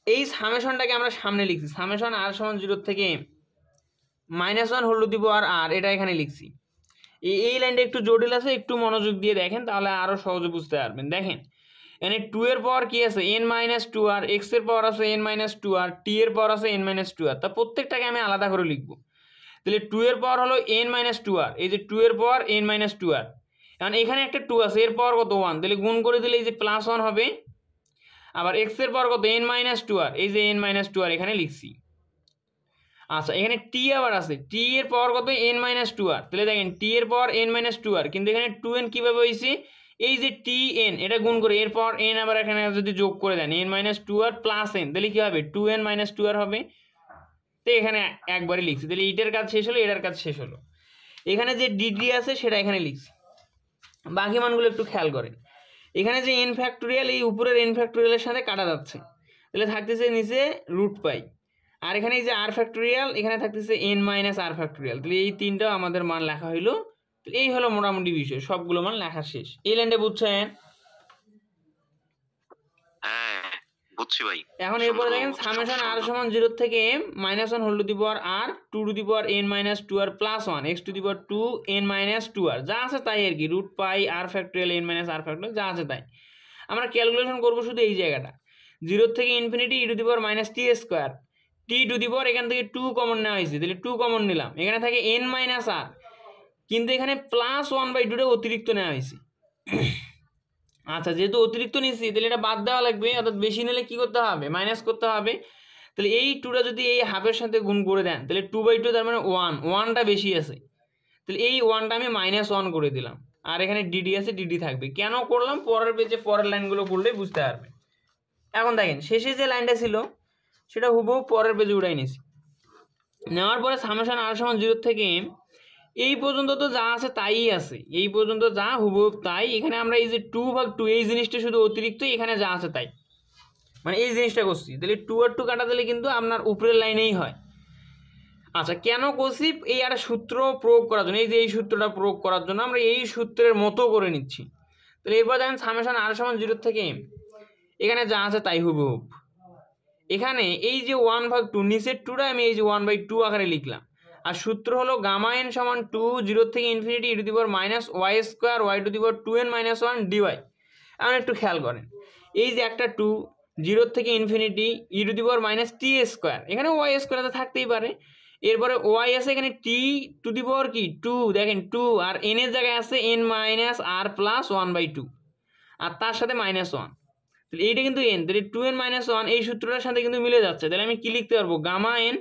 [SPEAKER 1] এই সামেশনটাকে আমরা সামনে লিখছি, সামেশন r সমান 0 থেকে -1 whole to the power r, এটা এখানে লিখছি। এই লাইনটা একটু জটিল আছে, একটু মনোযোগ দিয়ে দেখেন তাহলে আরো সহজে বুঝতে পারবেন। দেখেন এখানে 2 এর পাওয়ার কি আছে n মাইনাস 2 আর x এর পাওয়ার আছে n মাইনাস 2 আর t এর পাওয়ার আছে n মাইনাস 2 আর, তা প্রত্যেকটাকে আমি আলাদা করে লিখব। তাহলে 2 এর পাওয়ার হলো n মাইনাস 2 আর, এই যে 2 এর পাওয়ার n মাইনাস 2 আর, এখন এখানে একটা 2 আছে, এর পাওয়ার কত 1, তাহলে গুণ করে দিলে এই যে প্লাস 1 হবে। আবার x এর পাওয়ার কত n মাইনাস 2 আর, এই যে n মাইনাস 2 আর এখানে লিখছি। আচ্ছা এখানে t আবার আছে, t এর পাওয়ার কত n মাইনাস 2 আর, তাহলে দেখেন t এর পাওয়ার n মাইনাস 2 আর, কিন্তু এখানে 2n কিভাবে হয়েছে, এই যে tn এটা গুণ করে এর পাওয়ার n আবার এখানে যদি যোগ করে দেন n minus 2 R plus n, তাহলে কি হবে 2n মাইনাস 2 আর হবে। তো এখানে একবারে লিখছি, তাহলে এইটার কাজ শেষ হলো, এটার কাজ শেষ হলো। এখানে যে dd আছে সেটা এখানে লিখছি। বাকি মানগুলো একটু খেয়াল করেন, এখানে যে n ফ্যাক্টোরিয়াল এই উপরের n ফ্যাক্টোরিয়ালের সাথে কাটা যাচ্ছে, তাহলে থাকতেছে নিচে রুট পাই, আর এখানে এই যে r ফ্যাক্টোরিয়াল এখানে থাকতেছে n মাইনাস r ফ্যাক্টোরিয়াল, তাহলে এই তিনটাও আমাদের মান লেখা হইলো। এই হলো মোটামুটি বিষয়, সবগুলো মান লেখা শেষ। এই লাইনটা বুঝছেন?
[SPEAKER 2] হ্যাঁ বুঝছি ভাই।
[SPEAKER 1] এখন এরপরে দেখেন সামেশন r সমান 0 থেকে m minus 1 whole to the power r 2 to the power n minus 2 r plus 1 x to the power 2 n minus 2 r, যা আছে তাই আর কি, root pi r factorial n minus r factorial যা আছে তাই। আমরা ক্যালকুলেশন করব শুধু এই জায়গাটা, 0 থেকে infinity e to the power minus t square, t to the power এখান থেকে 2 কমন নেওয়া হয়েছে, তাহলে 2 কমন নিলাম, এখানে থাকে n মাইনাস r, কিন্তু এখানে প্লাস 1/2টা অতিরিক্ত নেওয়া হয়েছে। আচ্ছা যেহেতু অতিরিক্ত নিচ্ছি তাহলে এটা বাদ দেওয়া লাগবে, অর্থাৎ বেশি নিলে কি করতে হবে, মাইনাস করতে হবে। তাহলে এই 2টা যদি এই হাফের সাথে গুণ করে দেন তাহলে 2/2 তার মানে 1টা বেশি আছে, তাহলে এই 1টা আমি মাইনাস 1 করে দিলাম, আর এখানে ডিডি আছে, ডিডি থাকবে। কেন করলাম পরের পেজে পরের লাইনগুলো পড়লেই বুঝতে পারবে। এখন দেখেন শেষে যে লাইনটা ছিল সেটা হুবহু পরের পেজে উঠাই নিয়েছি। নেওয়ার পরে সামেশন r সমান 0 থেকে m, এই পর্যন্ত তো যা আছে তাই আছে, এই পর্যন্ত যা হুবহু তাই। এখানে আমরা এই যে 2/2 এই জিনিসটা শুধু অতিরিক্ত, এখানে যা আছে তাই, মানে এই জিনিসটা করছি। তাহলে 2 আর 2 কাটা দিলে কিন্তু আপনার উপরের লাইনেই হয়। আচ্ছা কেন করছি, এই একটা সূত্র প্রয়োগ করার জন্য, এই যে এই সূত্রটা প্রয়োগ করার জন্য আমরা এই সূত্রের মতো করে নিচ্ছি। তাহলে এরপর দেখেন সামেশন r সমান 0 থেকে m, এখানে যা আছে তাই হুবহু। এখানে এই যে 1/2 নিচের 2টা আমি এই যে 1/2 আকারে লিখলাম, আর সূত্র হলো গামা n সমান 2 0 থেকে infinity e to the power minus y square y two the power 2n minus 1 dy। এখন একটু খেয়াল করেন, এই যে একটা 2 0 থেকে infinity e to the power minus t square, এখানে y স্কোয়ার তো থাকতেই পারে, এরপরে y আছে এখানে t টু দি পাওয়ার কি 2, দেখেন 2, আর n এর জায়গায় আছে n মাইনাস r প্লাস 1/2, আর তার সাথে মাইনাস 1, তাহলে এইটা কিন্তু n, তাহলে 2n মাইনাস 1 এই সূত্রটার সাথে কিন্তু মিলে যাচ্ছে। তাহলে আমি কি লিখতে পারবো, গামা n,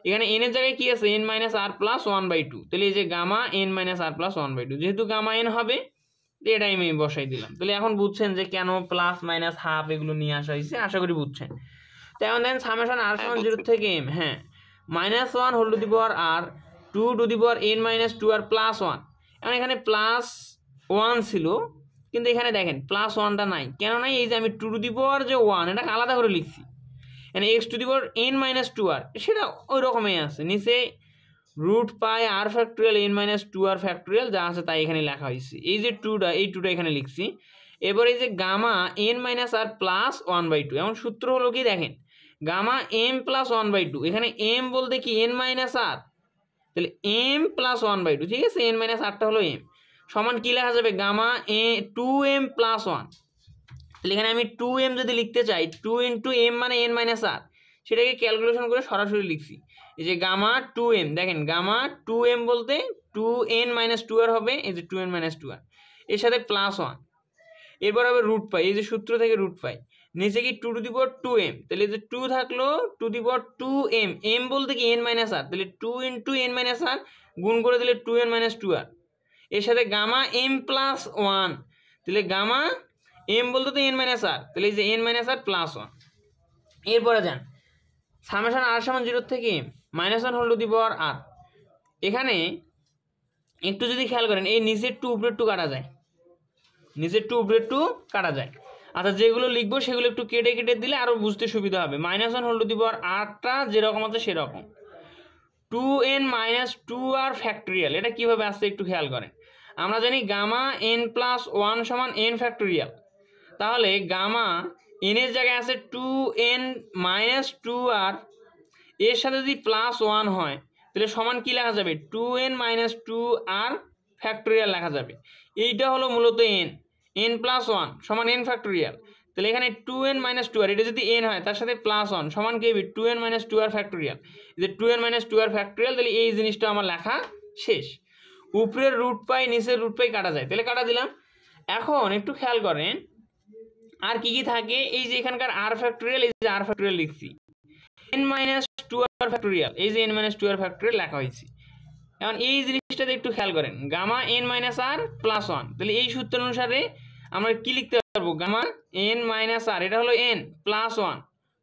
[SPEAKER 1] এখানে n এর জায়গায় কি আছে n মাইনাস r প্লাস 1/2, তাহলে এই যে gamma n minus r plus 1/2, যেহেতু গামা n হবে এটাই আমি বসাই দিলাম। তাহলে এখন বুঝছেন যে কেন প্লাস মাইনাস হাফ এগুলো নিয়ে আসা হয়েছে, আশা করি বুঝছেন। তো এখন দেখেন সামেশন r সমান 0 থেকে m, হ্যাঁ minus 1 whole to the power r 2 to the power n minus 2 R plus 1, এখন এখানে প্লাস 1 ছিল কিন্তু এখানে দেখেন প্লাস 1টা নাই, কেন নাই, এই যে আমি 2 টু দি পাওয়ার যে 1 এটা আলাদা করে লিখছি, এখানে x to the power n minus 2 R সেটা ওই রকমই আছে, নিচে root pi r factorial n minus 2 R factorial যা আছে তাই এখানে লেখা হয়েছে। এই যে 2টা এই 2টা এখানে লিখছি। এবার এই যে gamma n minus r plus 1/2, এখন সূত্র হলো কি দেখেন গামা m প্লাস 1/2, এখানে m বলতে কি n মাইনাস r, তাহলে m প্লাস 1/2, ঠিক আছে, n মাইনাস rটা হলো m, সমান কি লেখা যাবে গামা 2m প্লাস 1, তাহলে এখানে আমি 2m যদি লিখতে চাই 2 ইন্টু m মানে n মাইনাস r, সেটাকে ক্যালকুলেশন করে সরাসরি লিখছি, এই যে গামা 2m, দেখেন গামা 2m বলতে 2n মাইনাস 2 আর হবে, এই যে 2n মাইনাস 2 আর এর সাথে প্লাস 1, এরপর হবে রুট পাই, এই যে সূত্র থেকে রুট পাই, নিচে কি 2 টু দি পাওয়ার 2m, তাহলে এই যে 2 থাকলো 2 দি পাওয়ার 2m, m বলতে কি n মাইনাস r, তাহলে 2 ইন্টু n মাইনাস r গুণ করে দিলে 2n মাইনাস 2 আর এর সাথে গামা m প্লাস 1, তাহলে গামা m বলতে তো n মাইনাস r, তাহলে এই যে n মাইনাস r প্লাস 1। এরপরে যান সামেশন r সমান 0 থেকে m minus 1 whole to the power r, এখানে একটু যদি খেয়াল করেন এই নিচের 2 উপরের 2 কাটা যায়, নিচের 2 উপরের 2 কাটা যায়। আচ্ছা যেগুলো লিখবো সেগুলো একটু কেটে কেটে দিলে আরও বুঝতে সুবিধা হবে। মাইনাস 1 হোল টু দি পাওয়ার rটা যেরকম আছে সেরকম, 2n মাইনাস 2r ফ্যাক্টোরিয়াল, এটা কীভাবে আসছে একটু খেয়াল করেন, আমরা জানি গামা n প্লাস 1 সমান n ফ্যাক্টোরিয়াল, তাহলে গামা n এর জায়গায় আছে 2n মাইনাস 2r, এর সাথে যদি প্লাস 1 হয় তাহলে সমান কি লেখা যাবে 2n মাইনাস 2r ফ্যাক্টোরিয়াল লেখা যাবে। এইটা হলো মূলত n প্লাস 1 সমান n ফ্যাক্টোরিয়াল, তাহলে এখানে 2n - 2r, এটা যদি n হয় তার সাথে +1 সমান কি হবে 2n - 2r ফ্যাক্টোরিয়াল। যে 2n - 2r ফ্যাক্টোরিয়াল, তাহলে এই জিনিসটা আমার লেখা শেষ। উপরের রুট পাই নিচের রুট পাই কাটা যায়, তাহলে কাটা দিলাম। এখন একটু খেয়াল করেন আর কি কি থাকে, এই যে এখানকার r ফ্যাক্টোরিয়াল, এই যে r ফ্যাক্টোরিয়াল লিখছি, n - 2r ফ্যাক্টোরিয়াল, এই যে n - 2r ফ্যাক্টোরিয়াল লেখা হয়েছে। এখন এই জিনিসটাতে একটু খেয়াল করেন, গামা n - r +1, তাহলে এই সূত্র অনুসারে আমরা কি লিখতে পারবো, গামা n - r, এটা হলো n +1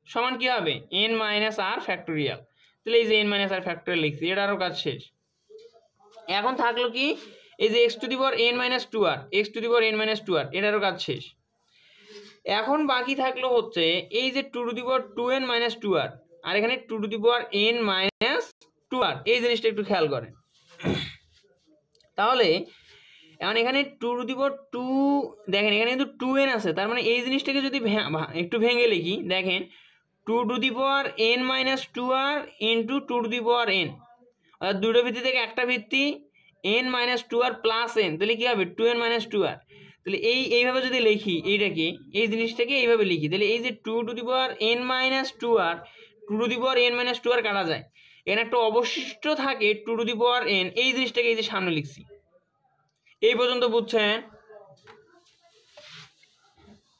[SPEAKER 1] সমান কি হবে n - r ফ্যাক্টোরিয়াল। তাহলে এই যে n - r ফ্যাক্টোরিয়াল লিখছি, এটারও কাজ শেষ। এখন থাকলো কি, এই যে x⁴ n - 2r, x⁴ n - 2r, এটারও কাজ শেষ। এখন বাকি থাকলো হচ্ছে এই যে 2n - 2r আর এখানে 2n - 2r, এই জিনিসটা একটু খেয়াল করেন। তাহলে এখন এখানে 2 দেখেন এখানে কিন্তু 2n আছে, তার মানে এই জিনিসটাকে যদি একটু ভেঙে লিখি, দেখেন 2n - 2r ইন্টু 2n, অর্থাৎ দুটো ভিত্তি থেকে একটা ভিত্তি n - 2r প্লাস n, তাহলে কি হবে 2n - 2r। তাহলে এইভাবে যদি লিখি এইটাকে, এই জিনিসটাকে এইভাবে লিখি, তাহলে এই যে 2n - 2r, 2n - 2r কাটা যায়, এখানে একটা অবশিষ্ট থাকে 2n, এই জিনিসটাকে এই যে সামনে লিখছি। এই পর্যন্ত বুঝছেন?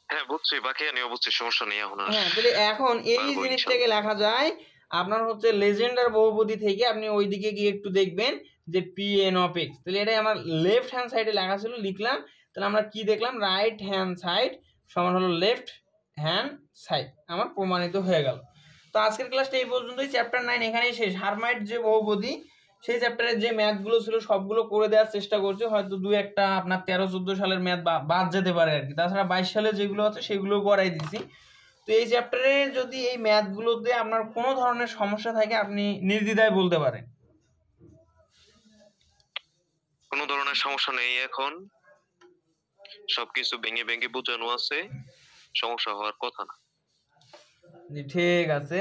[SPEAKER 2] হ্যাঁ বুঝছি, বাকি আমি বুঝছি, সমস্যা নেই এখন আর।
[SPEAKER 1] হ্যাঁ, তাহলে এখন এই
[SPEAKER 2] পারবো
[SPEAKER 1] জিনিসটাকে লেখা যায় আপনার হচ্ছে লেজেন্ডার বহুপদী থেকে, আপনি ওইদিকে গিয়ে একটু দেখবেন যে Pn(x), তাহলে এটাই আমার লেফট হ্যান্ড সাইডে লেখা ছিল, লিখলাম। তাহলে আমরা কি দেখলাম, রাইট হ্যান্ড সাইড সমান হলো লেফট হ্যান্ড সাইড, আমার প্রমাণিত হয়ে গেল। তো আজকের ক্লাসটা এই পর্যন্তই, চ্যাপ্টার 9 এখানেই শেষ। হারমাইট যে বহুপদী, সেই চ্যাপ্টারের যে ম্যাথগুলো ছিল সবগুলো করে দেওয়ার চেষ্টা করছি, হয়তো দু একটা আপনার 13-14 সালের ম্যাথ বাদ যেতে পারে আর কি, তাছাড়া 22 সালে যেগুলো আছে সেগুলো করাই দিছি। তো এই চ্যাপ্টারে যদি এই ম্যাথগুলোতে আপনার কোনো ধরনের সমস্যা থাকে আপনি নির্দ্বিধায় বলতে পারেন।
[SPEAKER 2] কোনো ধরনের সমস্যা নেই, এখন সবকিছু ভেঙে ভেঙে বোঝানো আছে, সমস্যা হওয়ার কথা না।
[SPEAKER 1] জি ঠিক আছে।